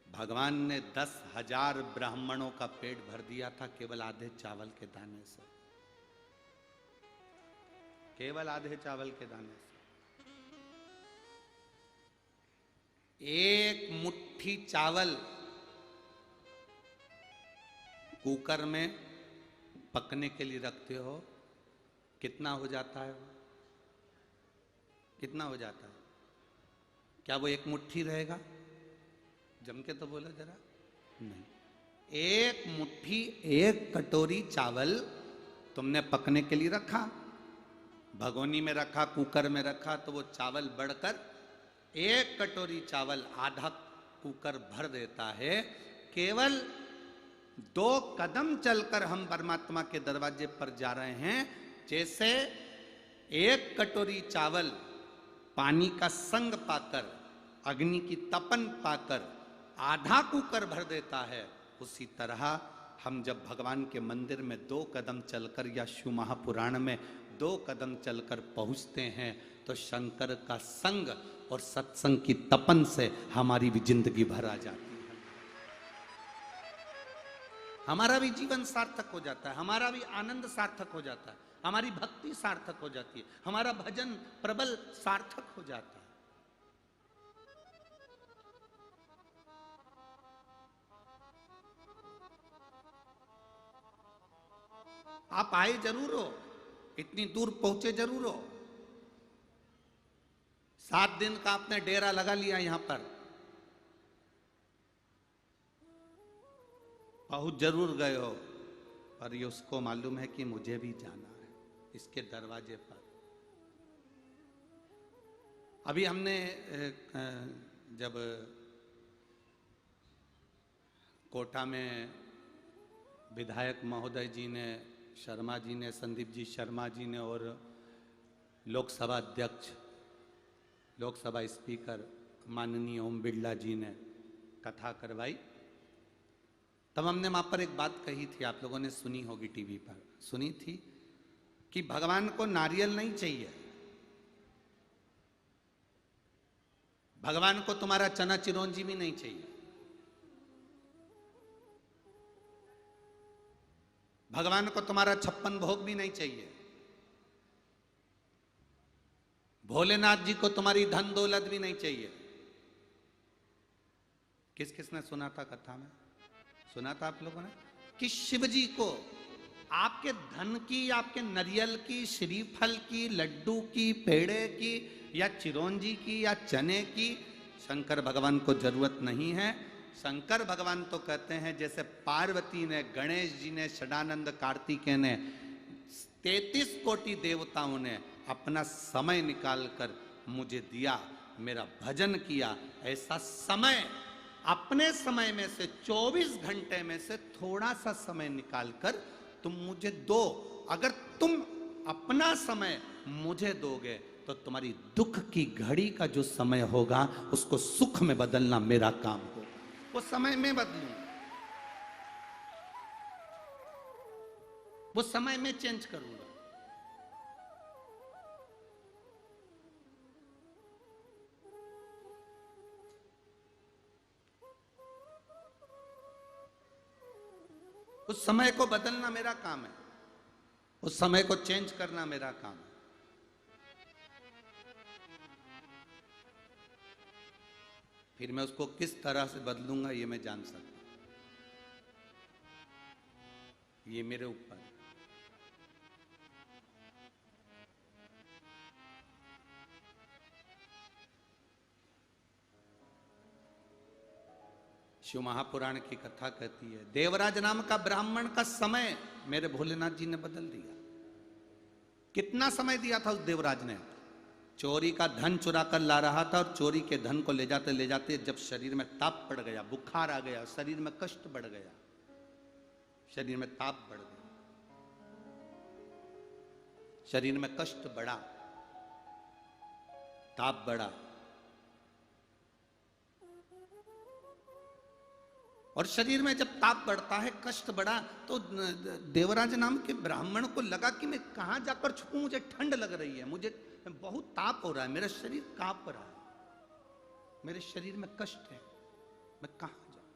भगवान ने 10,000 ब्राह्मणों का पेट भर दिया था केवल आधे चावल के दाने से, केवल आधे चावल के दाने से। एक मुट्ठी चावल कुकर में पकने के लिए रखते हो, कितना हो जाता है? कितना हो जाता है? क्या वो एक मुट्ठी रहेगा? जम के तो बोलो जरा। नहीं, एक मुट्ठी, एक कटोरी चावल तुमने पकने के लिए रखा, भगोनी में रखा, कुकर में रखा, तो वो चावल बढ़कर एक कटोरी चावल आधा कुकर भर देता है। केवल 2 कदम चलकर हम परमात्मा के दरवाजे पर जा रहे हैं। जैसे एक कटोरी चावल पानी का संग पाकर, अग्नि की तपन पाकर आधा कुकर भर देता है, उसी तरह हम जब भगवान के मंदिर में 2 कदम चलकर या शिव महापुराण में 2 कदम चलकर पहुंचते हैं तो शंकर का संग और सत्संग की तपन से हमारी भी जिंदगी भर आ जाती है, हमारा भी जीवन सार्थक हो जाता है, हमारा भी आनंद सार्थक हो जाता है, हमारी भक्ति सार्थक हो जाती है, हमारा भजन प्रबल सार्थक हो जाता है। आप आए जरूर हो, इतनी दूर पहुंचे जरूर हो, 7 दिन का आपने डेरा लगा लिया यहां पर, बहुत जरूर गए हो, पर ये उसको मालूम है कि मुझे भी जाना है इसके दरवाजे पर। अभी हमने जब कोटा में विधायक महोदय जी ने, शर्मा जी ने, संदीप जी शर्मा जी ने और लोकसभा अध्यक्ष, लोकसभा स्पीकर माननीय ओम बिरला जी ने कथा करवाई, तब हमने वहां पर एक बात कही थी, आप लोगों ने सुनी होगी, टीवी पर सुनी थी, कि भगवान को नारियल नहीं चाहिए, भगवान को तुम्हारा चना चिरौंजी भी नहीं चाहिए, भगवान को तुम्हारा 56 भोग भी नहीं चाहिए, भोलेनाथ जी को तुम्हारी धन दौलत भी नहीं चाहिए। किस किसने सुना था कथा में? सुना था आप लोगों ने कि शिव जी को आपके धन की, आपके नरियल की, श्रीफल की, लड्डू की, पेड़े की या चिरौंजी की या चने की शंकर भगवान को जरूरत नहीं है। शंकर भगवान तो कहते हैं जैसे पार्वती ने, गणेश जी ने, षडानंद कार्तिकेय ने, 33 कोटि देवताओं ने अपना समय निकालकर मुझे दिया, मेरा भजन किया, ऐसा समय अपने समय में से 24 घंटे में से थोड़ा सा समय निकालकर तुम मुझे दो। अगर तुम अपना समय मुझे दोगे तो तुम्हारी दुख की घड़ी का जो समय होगा उसको सुख में बदलना मेरा काम होगा, वो समय में बदलूं, वो समय में चेंज करूंगा। उस समय को बदलना मेरा काम है। उस समय को चेंज करना मेरा काम है। फिर मैं उसको किस तरह से बदलूंगा ये मैं जान सकता हूं, ये मेरे ऊपर है। शिव महापुराण की कथा कहती है, देवराज नाम का ब्राह्मण का समय मेरे भोलेनाथ जी ने बदल दिया। कितना समय दिया था उस देवराज ने? चोरी का धन चुरा कर ला रहा था और चोरी के धन को ले जाते जब शरीर में ताप पड़ गया, बुखार आ गया, शरीर में कष्ट बढ़ गया, शरीर में ताप बढ़ गया, शरीर में कष्ट बढ़ा, ताप बढ़ा, और शरीर में जब ताप बढ़ता है, कष्ट बढ़ा, तो देवराज नाम के ब्राह्मण को लगा कि मैं कहां जाकर छुपूं, मुझे ठंड लग रही है, मुझे बहुत ताप हो रहा है, मेरा शरीर कांप रहा है, मेरे शरीर में कष्ट है, मैं कहां जाऊं?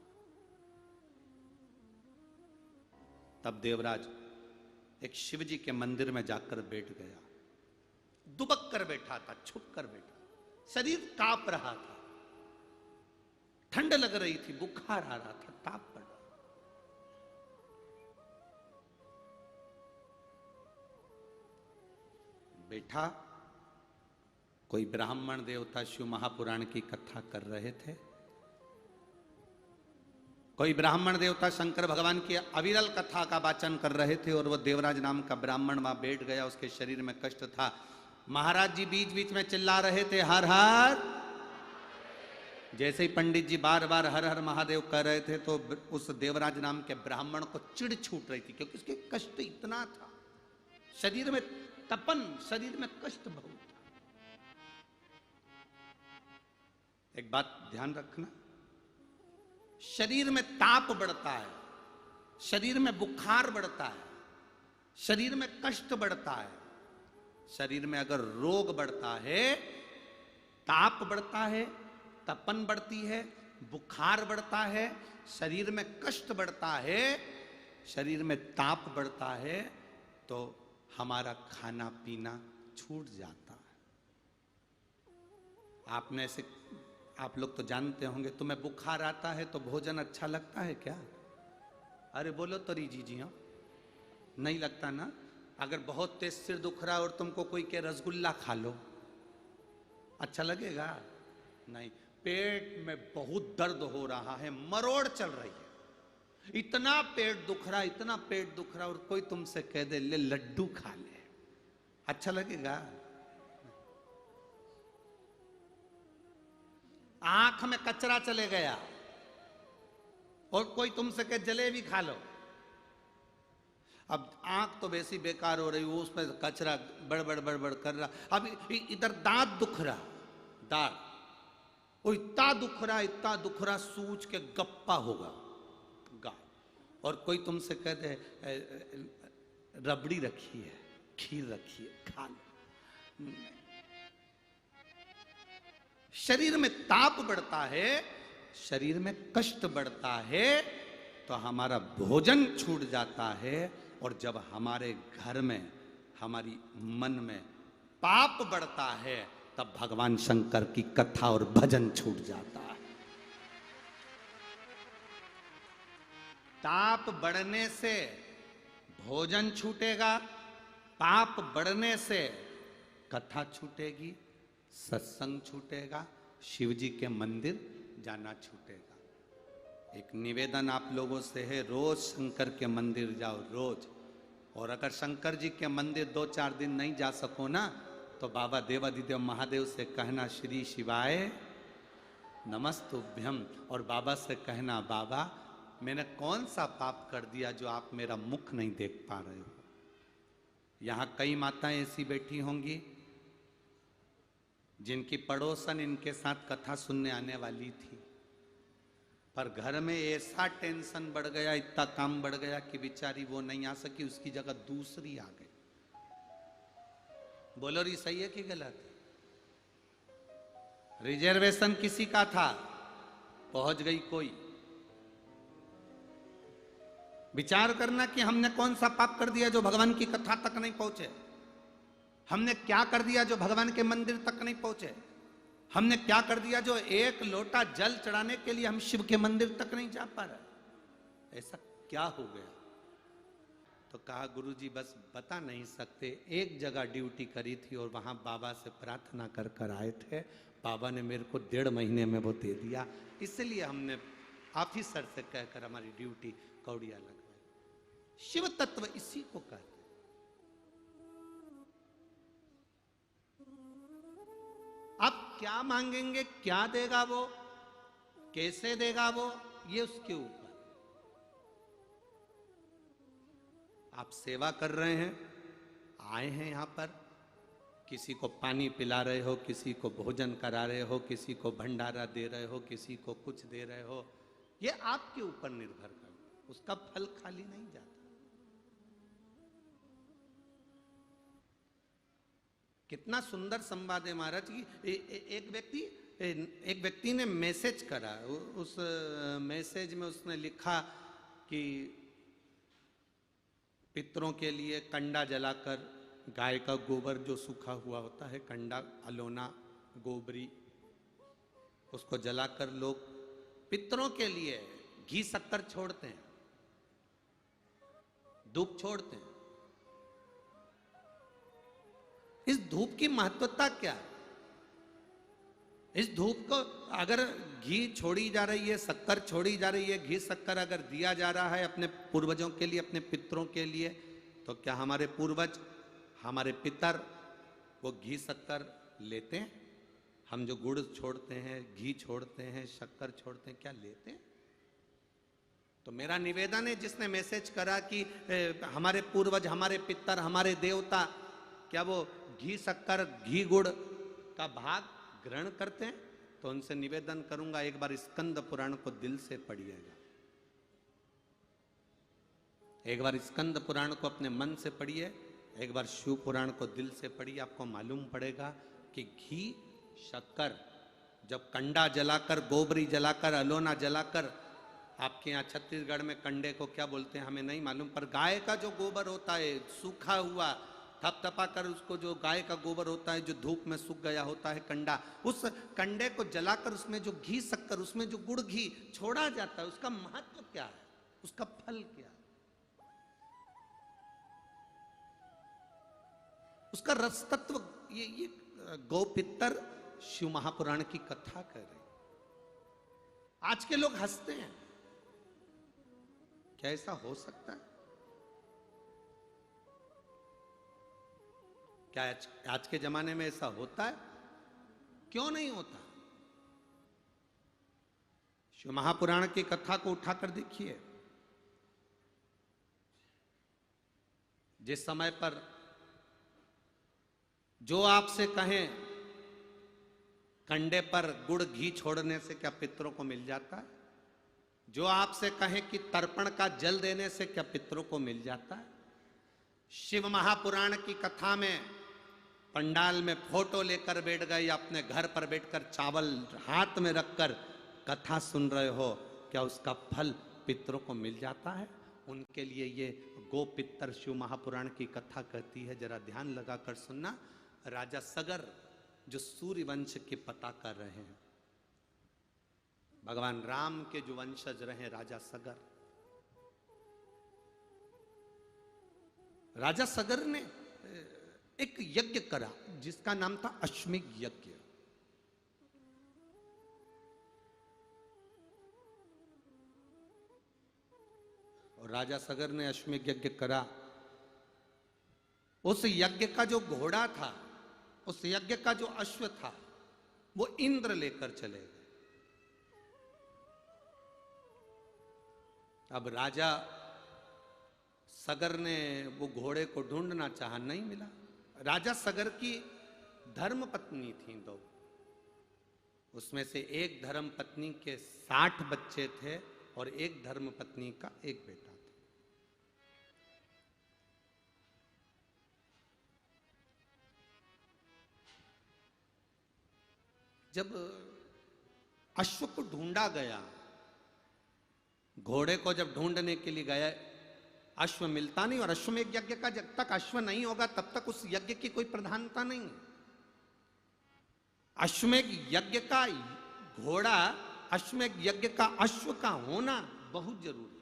तब देवराज एक शिव जी के मंदिर में जाकर बैठ गया, दुबक कर बैठा था, छुप कर बैठा, शरीर कांप रहा था, ठंड लग रही थी, बुखार आ रहा था, ताप पड़ रहा। बैठा, कोई ब्राह्मण देवता शिव महापुराण की कथा कर रहे थे, कोई ब्राह्मण देवता शंकर भगवान की अविरल कथा का वाचन कर रहे थे, और वह देवराज नाम का ब्राह्मण वहां बैठ गया, उसके शरीर में कष्ट था। महाराज जी बीच बीच में चिल्ला रहे थे, हर हर। जैसे ही पंडित जी बार बार हर हर महादेव कह रहे थे, तो उस देवराज नाम के ब्राह्मण को चिढ़ छूट रही थी, क्योंकि उसके कष्ट इतना था, शरीर में तपन, शरीर में कष्ट बहुत था। एक बात ध्यान रखना, शरीर में ताप बढ़ता है, शरीर में बुखार बढ़ता है, शरीर में कष्ट बढ़ता है, शरीर में अगर रोग बढ़ता है, ताप बढ़ता है, तपन बढ़ती है, बुखार बढ़ता है, शरीर में कष्ट बढ़ता है, शरीर में ताप बढ़ता है, तो हमारा खाना पीना छूट जाता है। आपने ऐसे, आप लोग तो जानते होंगे, तुम्हें बुखार आता है तो भोजन अच्छा लगता है क्या? अरे बोलो तो रीजी जी, हाँ, नहीं लगता ना। अगर बहुत तेज सिर दुख रहा है और तुमको कोई के रसगुल्ला खा लो, अच्छा लगेगा? नहीं। पेट में बहुत दर्द हो रहा है, मरोड़ चल रही है, इतना पेट दुख रहा, इतना पेट दुख रहा, और कोई तुमसे कह दे ले लड्डू खा ले, अच्छा लगेगा? आंख में कचरा चले गया और कोई तुमसे कहे जलेबी खा लो, अब आंख तो वैसी बेकार हो रही, वो उसमें कचरा बड़बड़ बड़बड़ कर रहा, अब इधर दांत दुख रहा, दांत वो इतना दुख रहा, इतना दुख रहा, सूज के गप्पा होगा गा, और कोई तुमसे कह दे रबड़ी रखी है, खीर रखी है, खा लो। शरीर में ताप बढ़ता है, शरीर में कष्ट बढ़ता है, तो हमारा भोजन छूट जाता है, और जब हमारे घर में, हमारी मन में पाप बढ़ता है, तब भगवान शंकर की कथा और भजन छूट जाता है। ताप बढ़ने से भोजन छूटेगा, पाप बढ़ने से कथा छूटेगी, सत्संग छूटेगा, शिव जी के मंदिर जाना छूटेगा। एक निवेदन आप लोगों से है, रोज शंकर के मंदिर जाओ, रोज। और अगर शंकर जी के मंदिर 2-4 दिन नहीं जा सको ना, तो बाबा देवादिदेव महादेव से कहना श्री शिवाय नमस्तुभ्यम, और बाबा से कहना बाबा मैंने कौन सा पाप कर दिया जो आप मेरा मुख नहीं देख पा रहे हो। यहां कई माताएं ऐसी बैठी होंगी जिनकी पड़ोसन इनके साथ कथा सुनने आने वाली थी, पर घर में ऐसा टेंशन बढ़ गया, इतना काम बढ़ गया कि बेचारी वो नहीं आ सकी, उसकी जगह दूसरी आ गई। बोलो री सही है कि गलत? रिजर्वेशन किसी का था, पहुंच गई कोई, विचार करना कि हमने कौन सा पाप कर दिया जो भगवान की कथा तक नहीं पहुंचे। हमने क्या कर दिया जो भगवान के मंदिर तक नहीं पहुंचे। हमने क्या कर दिया जो एक लोटा जल चढ़ाने के लिए हम शिव के मंदिर तक नहीं जा पा रहे। ऐसा क्या हो गया? तो कहा गुरुजी बस बता नहीं सकते, एक जगह ड्यूटी करी थी और वहां बाबा से प्रार्थना कर कर आए थे, बाबा ने मेरे को 1.5 महीने में वो दे दिया, इसलिए हमने ऑफिसर से कहकर हमारी ड्यूटी कौड़िया लगवाई। शिव तत्व इसी को कहते। आप क्या मांगेंगे, क्या देगा वो, कैसे देगा वो, ये उसके ऊपर। आप सेवा कर रहे हैं, आए हैं यहां पर, किसी को पानी पिला रहे हो, किसी को भोजन करा रहे हो, किसी को भंडारा दे रहे हो, किसी को कुछ दे रहे हो, ये आपके ऊपर निर्भर करता, उसका फल खाली नहीं जाता। कितना सुंदर संवाद है महाराज की। एक व्यक्ति ने मैसेज करा, उस मैसेज में उसने लिखा कि पितरों के लिए कंडा जलाकर, गाय का गोबर जो सूखा हुआ होता है, कंडा, अलोना, गोबरी, उसको जलाकर लोग पितरों के लिए घी शक्कर छोड़ते हैं, धूप छोड़ते हैं। इस धूप की महत्वता क्या है? इस धूप को अगर घी छोड़ी जा रही है, शक्कर छोड़ी जा रही है, घी शक्कर अगर दिया जा रहा है अपने पूर्वजों के लिए, अपने पितरों के लिए, तो क्या हमारे पूर्वज, हमारे पितर वो घी शक्कर लेते हैं? हम जो गुड़ छोड़ते हैं, घी छोड़ते हैं, शक्कर छोड़ते हैं, क्या लेते हैं? तो मेरा निवेदन है, जिसने मैसेज करा कि हमारे पूर्वज, हमारे पितर, हमारे देवता, क्या वो घी शक्कर, घी गुड़ का भाग ग्रहण करते हैं? तो उनसे निवेदन करूंगा, एक बार स्कंद पुराण को दिल से पढ़िएगा, एक बार स्कंद पुराण को अपने मन से पढ़िए, एक बार शिव पुराण को दिल से पढ़िए। आपको मालूम पड़ेगा कि घी शक्कर, जब कंडा जलाकर, गोबरी जलाकर, अलोना जलाकर, आपके यहाँ छत्तीसगढ़ में कंडे को क्या बोलते हैं हमें नहीं मालूम, पर गाय का जो गोबर होता है सूखा हुआ, थपथपा कर उसको, जो गाय का गोबर होता है जो धूप में सूख गया होता है कंडा, उस कंडे को जलाकर उसमें जो घी शक्कर, उसमें जो गुड़ घी छोड़ा जाता है, उसका महत्व क्या है, उसका फल क्या है, उसका रस तत्व। ये गोपितर शिव महापुराण की कथा कर रहे। आज के लोग हंसते हैं, क्या ऐसा हो सकता है? क्या आज के जमाने में ऐसा होता है? क्यों नहीं होता? शिव महापुराण की कथा को उठाकर देखिए। जिस समय पर जो आपसे कहें कंडे पर गुड़ घी छोड़ने से क्या पितरों को मिल जाता है, जो आपसे कहें कि तर्पण का जल देने से क्या पितरों को मिल जाता है, शिव महापुराण की कथा में पंडाल में फोटो लेकर बैठ गए या अपने घर पर बैठकर चावल हाथ में रखकर कथा सुन रहे हो, क्या उसका फल पितरों को मिल जाता है? उनके लिए ये गो पितर शिव महापुराण की कथा कहती है, जरा ध्यान लगाकर सुनना। राजा सगर जो सूर्य वंश के पता कर रहे हैं, भगवान राम के जो वंशज रहे राजा सगर, राजा सगर ने एक यज्ञ करा जिसका नाम था अश्वमेध यज्ञ। और राजा सगर ने अश्वमेध यज्ञ करा। उस यज्ञ का जो घोड़ा था, उस यज्ञ का जो अश्व था, वो इंद्र लेकर चले गए। अब राजा सगर ने वो घोड़े को ढूंढना चाहा, नहीं मिला। राजा सगर की धर्म पत्नी थी दो, उसमें से एक धर्म पत्नी के 60 बच्चे थे और एक धर्म पत्नी का एक बेटा था। जब अश्व को ढूंढा गया, घोड़े को जब ढूंढने के लिए गया, अश्व मिलता नहीं, और अश्वमेध यज्ञ का जब तक अश्व नहीं होगा तब तक उस यज्ञ की कोई प्रधानता नहीं है। अश्वमेध यज्ञ का घोड़ा, अश्वमेध यज्ञ का अश्व का होना बहुत जरूरी है।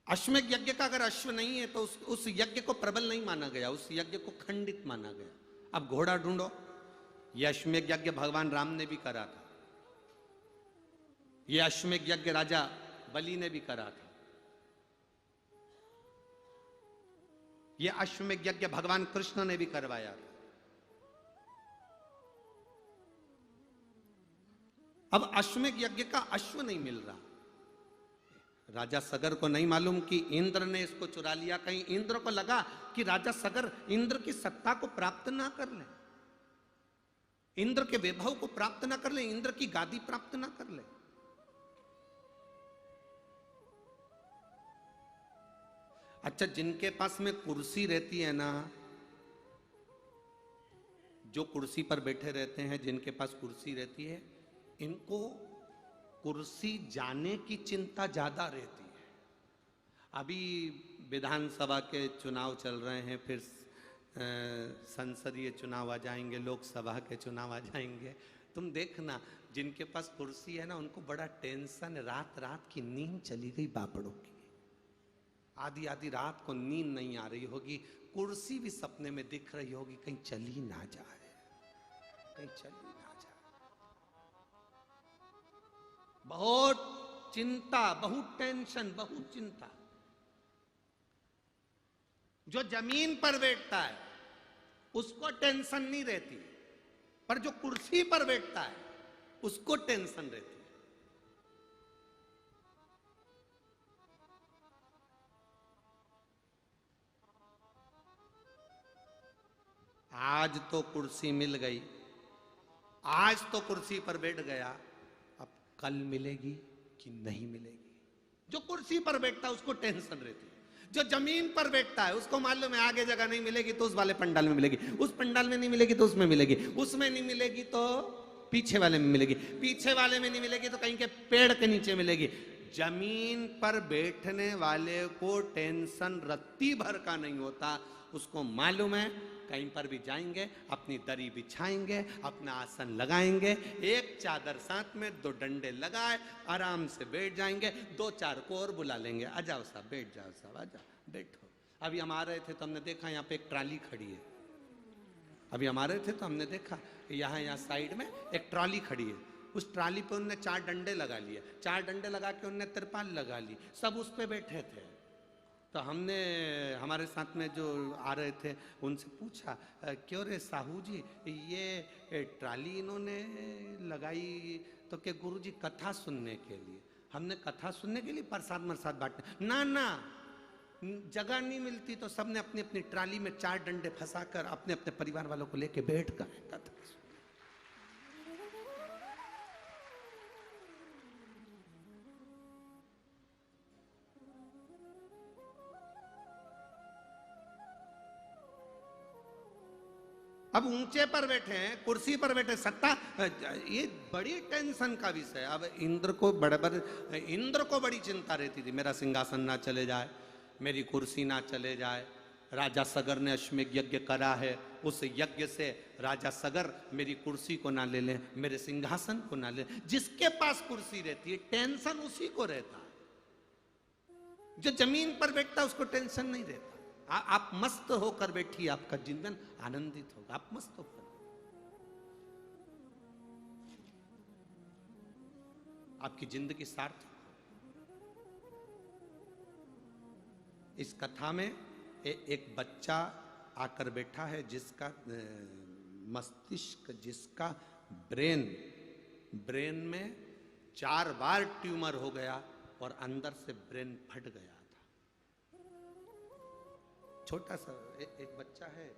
अश्वमेध यज्ञ का अगर अश्व नहीं है तो उस यज्ञ को प्रबल नहीं माना गया, उस यज्ञ को खंडित माना गया। अब घोड़ा ढूंढो। यह अश्वमेध यज्ञ भगवान राम ने भी करा था, यह अश्वमेध यज्ञ राजा बलि ने भी करा था, यह अश्वमेध यज्ञ भगवान कृष्ण ने भी करवाया था। अब अश्वमेध यज्ञ का अश्व नहीं मिल रहा। राजा सगर को नहीं मालूम कि इंद्र ने इसको चुरा लिया। कहीं इंद्र को लगा कि राजा सगर इंद्र की सत्ता को प्राप्त ना कर ले, इंद्र के वैभव को प्राप्त ना कर ले, इंद्र की गादी प्राप्त ना कर ले। अच्छा, जिनके पास में कुर्सी रहती है ना, जो कुर्सी पर बैठे रहते हैं, जिनके पास कुर्सी रहती है, इनको कुर्सी जाने की चिंता ज्यादा रहती है। अभी विधानसभा के चुनाव चल रहे हैं, फिर संसदीय चुनाव आ जाएंगे, लोकसभा के चुनाव आ जाएंगे। तुम देखना, जिनके पास कुर्सी है ना, उनको बड़ा टेंशन, रात रात की नींद चली गई बापड़ों की, आधी आधी रात को नींद नहीं आ रही होगी, कुर्सी भी सपने में दिख रही होगी, कहीं चली ना जाए, कहीं चली ना जाए। बहुत चिंता, बहुत टेंशन, बहुत चिंता। जो जमीन पर बैठता है उसको टेंशन नहीं रहती, पर जो कुर्सी पर बैठता है उसको टेंशन रहती है। आज तो कुर्सी मिल गई, आज तो कुर्सी पर बैठ गया, अब कल मिलेगी कि नहीं मिलेगी। जो कुर्सी पर बैठता है उसको टेंशन रहती है। जो जमीन पर बैठता है उसको मालूम है आगे जगह नहीं मिलेगी तो उस वाले पंडाल में मिलेगी, उस पंडाल में नहीं मिलेगी तो उसमें मिलेगी, उसमें नहीं मिलेगी तो पीछे वाले में मिलेगी, पीछे वाले में नहीं मिलेगी तो कहीं के पेड़ के नीचे मिलेगी। जमीन पर बैठने वाले को टेंशन रत्ती भर का नहीं होता। उसको मालूम है कहीं पर भी जाएंगे, अपनी दरी बिछाएंगे, अपना आसन लगाएंगे, एक चादर साथ में, दो डंडे लगाए, आराम से बैठ जाएंगे, दो चार को और बुला लेंगे, आ जाओ साहब, बैठ जाओ साहब, आ जाओ, बैठो। अभी हम आ रहे थे तो हमने देखा यहाँ पे एक ट्राली खड़ी है। अभी हम आ रहे थे तो हमने देखा यहाँ साइड में एक ट्राली खड़ी है। उस ट्राली पे उनने चार डंडे लगा लिए, चार डंडे लगा के उनने तिरपाल लगा ली, सब उस पे बैठे थे। तो हमने, हमारे साथ में जो आ रहे थे उनसे पूछा, क्यों रे साहू जी, ये ट्राली इन्होंने लगाई तो क्या गुरुजी कथा सुनने के लिए? हमने कथा सुनने के लिए प्रसाद मरसाद बांटने? ना ना, जगह नहीं मिलती तो सबने अपनी अपनी ट्राली में चार डंडे फंसाकर अपने अपने परिवार वालों को लेके बैठ कर कथा। अब ऊंचे पर बैठे हैं, कुर्सी पर बैठे, सत्ता, ये बड़ी टेंशन का विषय। अब इंद्र को बड़ी चिंता रहती थी, मेरा सिंहासन ना चले जाए, मेरी कुर्सी ना चले जाए। राजा सगर ने अश्वमेध यज्ञ करा है, उस यज्ञ से राजा सगर मेरी कुर्सी को ना ले लें, मेरे सिंहासन को ना ले। जिसके पास कुर्सी रहती है टेंशन उसी को रहता है, जो जमीन पर बैठता है उसको टेंशन नहीं रहता। आप मस्त होकर बैठिए, आपका जीवन आनंदित होगा, आप मस्त होकर, आपकी जिंदगी सार्थक। इस कथा में एक बच्चा आकर बैठा है जिसका मस्तिष्क, जिसका ब्रेन में 4 बार ट्यूमर हो गया और अंदर से ब्रेन फट गया था। छोटा सा एक बच्चा है,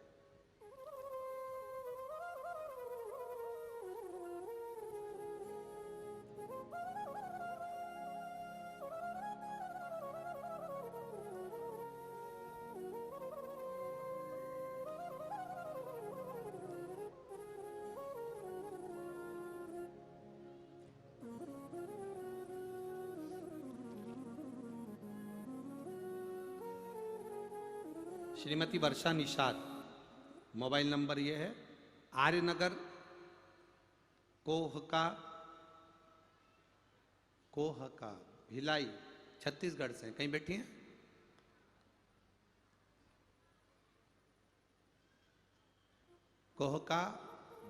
श्रीमती वर्षा निषाद, मोबाइल नंबर ये है आर्यनगर कोहका भिलाई छत्तीसगढ़ से। कहीं बैठी हैं? कोहका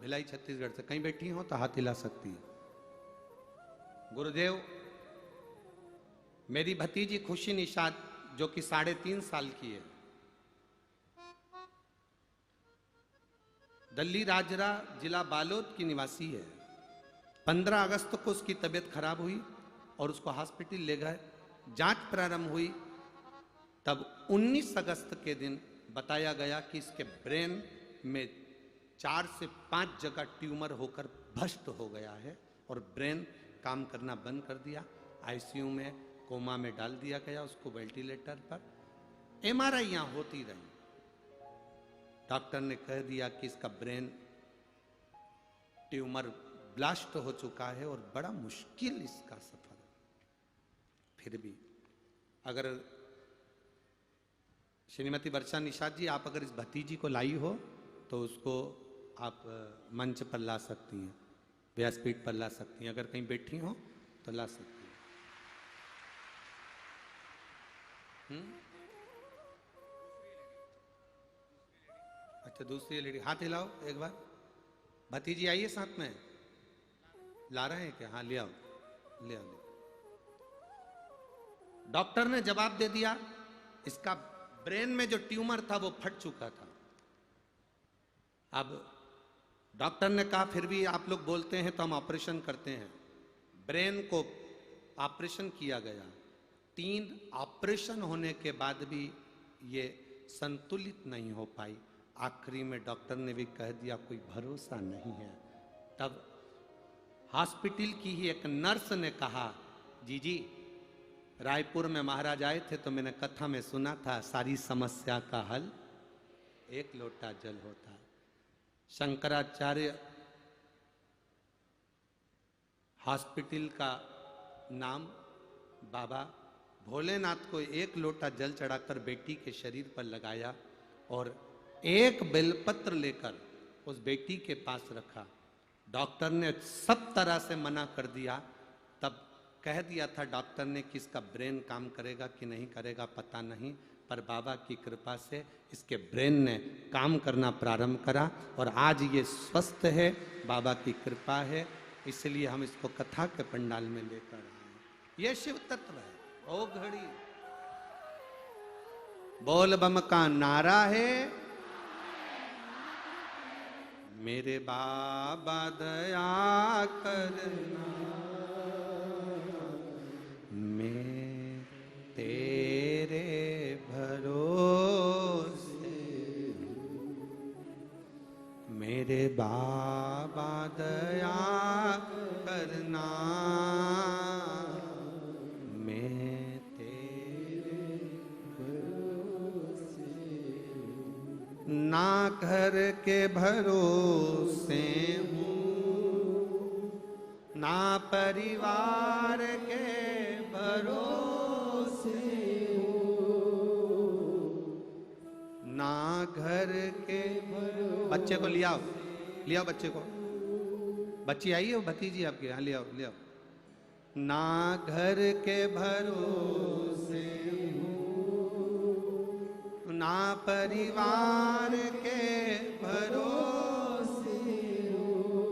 भिलाई छत्तीसगढ़ से कहीं बैठी हो तो हाथ हिला सकती है। गुरुदेव, मेरी भतीजी खुशी निषाद जो कि 3.5 साल की है, दल्ली राजरा जिला बालोद की निवासी है। 15 अगस्त को उसकी तबीयत खराब हुई और उसको हॉस्पिटल ले गए। जांच प्रारंभ हुई तब 19 अगस्त के दिन बताया गया कि इसके ब्रेन में 4 से 5 जगह ट्यूमर होकर भ्रष्ट हो गया है और ब्रेन काम करना बंद कर दिया। आईसीयू में कोमा में डाल दिया गया उसको, वेंटिलेटर पर। एमआरआई यहां होती रही। डॉक्टर ने कह दिया कि इसका ब्रेन ट्यूमर ब्लास्ट हो चुका है और बड़ा मुश्किल इसका सफर है। फिर भी अगर श्रीमती वर्षा निषाद जी, आप अगर इस भतीजी को लाई हो तो उसको आप मंच पर ला सकती हैं, व्यासपीठ पर ला सकती हैं। अगर कहीं बैठी हो तो ला सकती हैं। अच्छा, दूसरी लेडी, हाथ हिलाओ एक बार। भतीजी आइए साथ में। ला रहे हैं क्या? हाँ, ले आओ, ले आओ। डॉक्टर ने जवाब दे दिया, इसका ब्रेन में जो ट्यूमर था वो फट चुका था। अब डॉक्टर ने कहा फिर भी आप लोग बोलते हैं तो हम ऑपरेशन करते हैं। ब्रेन को ऑपरेशन किया गया। 3 ऑपरेशन होने के बाद भी ये संतुलित नहीं हो पाई। आखिरी में डॉक्टर ने भी कह दिया कोई भरोसा नहीं है। तब हॉस्पिटल की ही एक नर्स ने कहा, जी रायपुर में महाराज आए थे तो मैंने कथा में सुना था सारी समस्या का हल 1 लोटा जल होता है। शंकराचार्य हॉस्पिटल का नाम बाबा भोलेनाथ को 1 लोटा जल चढ़ाकर बेटी के शरीर पर लगाया और 1 बेलपत्र लेकर उस बेटी के पास रखा। डॉक्टर ने सब तरह से मना कर दिया। तब कह दिया था डॉक्टर ने कि इसका ब्रेन काम करेगा कि नहीं करेगा पता नहीं, पर बाबा की कृपा से इसके ब्रेन ने काम करना प्रारंभ करा और आज ये स्वस्थ है, बाबा की कृपा है। इसलिए हम इसको कथा के पंडाल में लेकर आए। ये शिव तत्व है। ओ घड़ी बोल बम का नारा है, मेरे बाबा दया करना, मैं तेरे भरोसे, मेरे बाबा दया करना, मैं तेरे भरोसे, ना घर के भरोसे हूँ, ना परिवार के भरोसे हूँ, ना घर के भरोसे। बच्चे को ले आओ, ले आओ बच्चे को। बच्ची आई है भतीजी आपके यहाँ, ले आओ, ले आओ। ना घर के भरोसे हूँ, ना परिवार के भरोसे हूँ,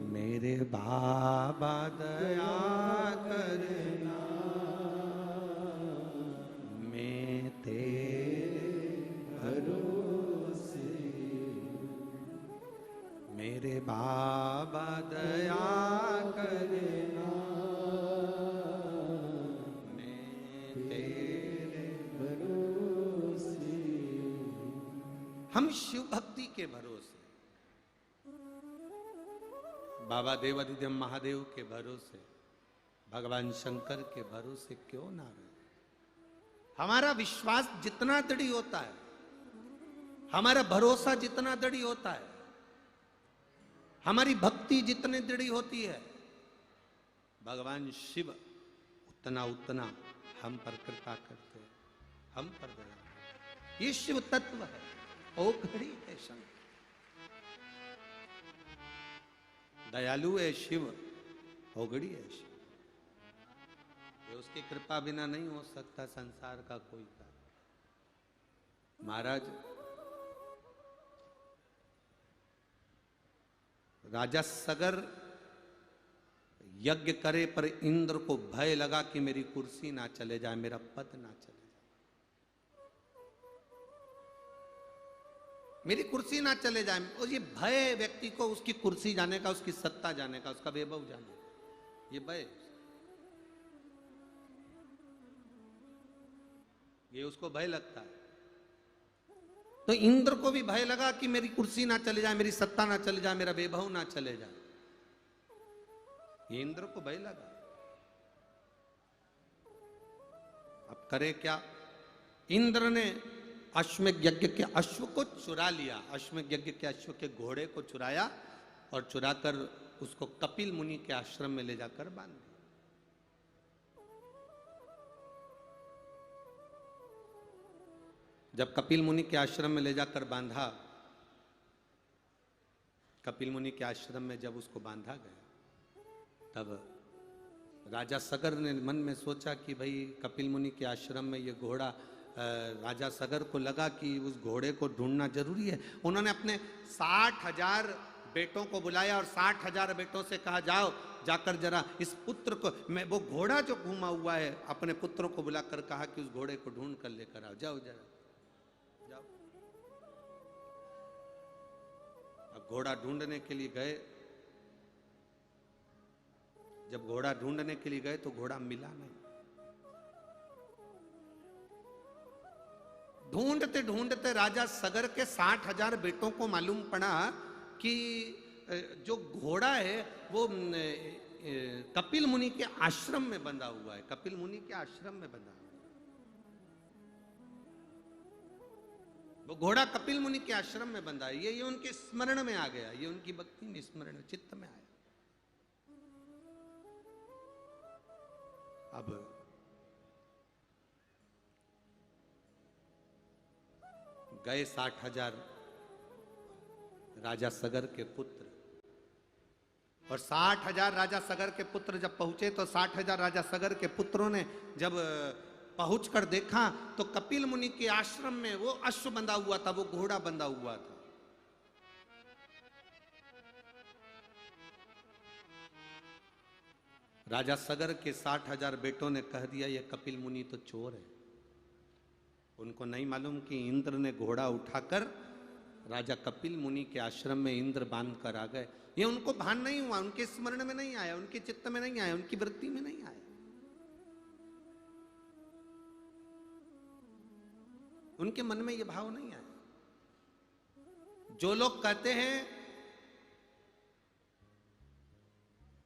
मेरे बाबा दया करना, मैं तेरे भरोसे, मेरे बाबा दया करना, मैं तेरे भरोसे। हम शिव भक्ति के भरोसे, बाबा देवाधिदेव महादेव के भरोसे, भगवान शंकर के भरोसे क्यों ना रहे। हमारा विश्वास जितना दृढ़ होता है, हमारा भरोसा जितना दृढ़ होता है, हमारी भक्ति जितनी दृढ़ होती है, भगवान शिव उतना उतना हम पर कृपा करते हैं, हम पर दया। ये शिव तत्व है। ओघड़ी है शंकर, दयालु है शिव, ओघड़ी है शिव। ये उसकी कृपा बिना नहीं हो सकता संसार का कोई कार्य। महाराज राजा सगर यज्ञ करे पर इंद्र को भय लगा कि मेरी कुर्सी ना चले जाए, मेरा पद ना चले जाए, मेरी कुर्सी ना चले जाए। और ये भय व्यक्ति को उसकी कुर्सी जाने का, उसकी सत्ता जाने का, उसका वैभव जाने का, ये भय, ये उसको भय लगता है। तो इंद्र को भी भय लगा कि मेरी कुर्सी ना चले जाए, मेरी सत्ता ना चले जाए, मेरा वैभव ना चले जाए। ये इंद्र को भय लगा। अब करे क्या? इंद्र ने अश्वमेध यज्ञ के अश्व को चुरा लिया, अश्वमेध यज्ञ के अश्व के घोड़े को चुराया और चुराकर उसको कपिल मुनि के आश्रम में ले जाकर बांध दिया। जब कपिल मुनि के आश्रम में ले जाकर बांधा, कपिल मुनि के आश्रम में जब उसको बांधा गया, तब राजा सगर ने मन में सोचा कि भाई कपिल मुनि के आश्रम में ये घोड़ा, राजा सगर को लगा कि उस घोड़े को ढूंढना जरूरी है। उन्होंने अपने 60,000 बेटों को बुलाया और 60,000 बेटों से कहा, जाओ जाकर जरा इस पुत्र को, मैं वो घोड़ा जो घूमा हुआ है, अपने पुत्रों को बुलाकर कहा कि उस घोड़े को ढूंढ कर लेकर आओ, जाओ जरा जाओ। अब घोड़ा ढूंढने के लिए गए। जब घोड़ा ढूंढने के लिए गए तो घोड़ा मिला नहीं। ढूंढते ढूंढते राजा सगर के 60,000 बेटों को मालूम पड़ा कि जो घोड़ा है वो कपिल मुनि के आश्रम में बंधा हुआ है, कपिल मुनि के आश्रम में बंधा हुआ है। वो घोड़ा कपिल मुनि के आश्रम में बंधा है। ये उनके स्मरण में आ गया, ये उनकी भक्ति में, स्मरण में, चित्त में आया। अब गए 60,000 राजा सगर के पुत्र, और 60,000 राजा सगर के पुत्र जब पहुंचे तो 60,000 राजा सगर के पुत्रों ने जब पहुंचकर देखा तो कपिल मुनि के आश्रम में वो अश्व बंधा हुआ था, वो घोड़ा बंधा हुआ था। राजा सगर के 60,000 बेटों ने कह दिया, ये कपिल मुनि तो चोर है। उनको नहीं मालूम कि इंद्र ने घोड़ा उठाकर राजा कपिल मुनि के आश्रम में इंद्र बांध कर आ गए। ये उनको भान नहीं हुआ, उनके स्मरण में नहीं आया, उनके चित्त में नहीं आया, उनकी वृत्ति में नहीं आया। उनके मन में ये भाव नहीं आया। जो लोग कहते हैं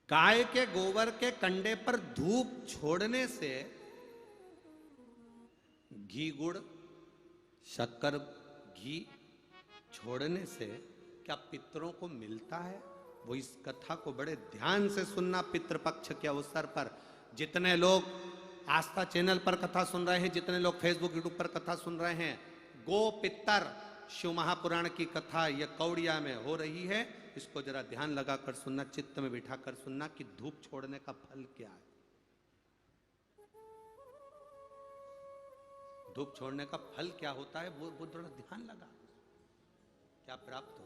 गाय के गोबर के कंडे पर धूप छोड़ने से घी गुड़ शक्कर घी छोड़ने से क्या पितरों को मिलता है, वो इस कथा को बड़े ध्यान से सुनना। पितृपक्ष के अवसर पर जितने लोग आस्था चैनल पर कथा सुन रहे हैं, जितने लोग फेसबुक यूट्यूब पर कथा सुन रहे हैं, गो पितर शिव महापुराण की कथा यह कौड़िया में हो रही है। इसको जरा ध्यान लगाकर सुनना, चित्त में बिठाकर सुनना कि धूप छोड़ने का फल क्या है। धूप छोड़ने का फल क्या होता है, वो थोड़ा ध्यान लगा, क्या प्राप्त हो।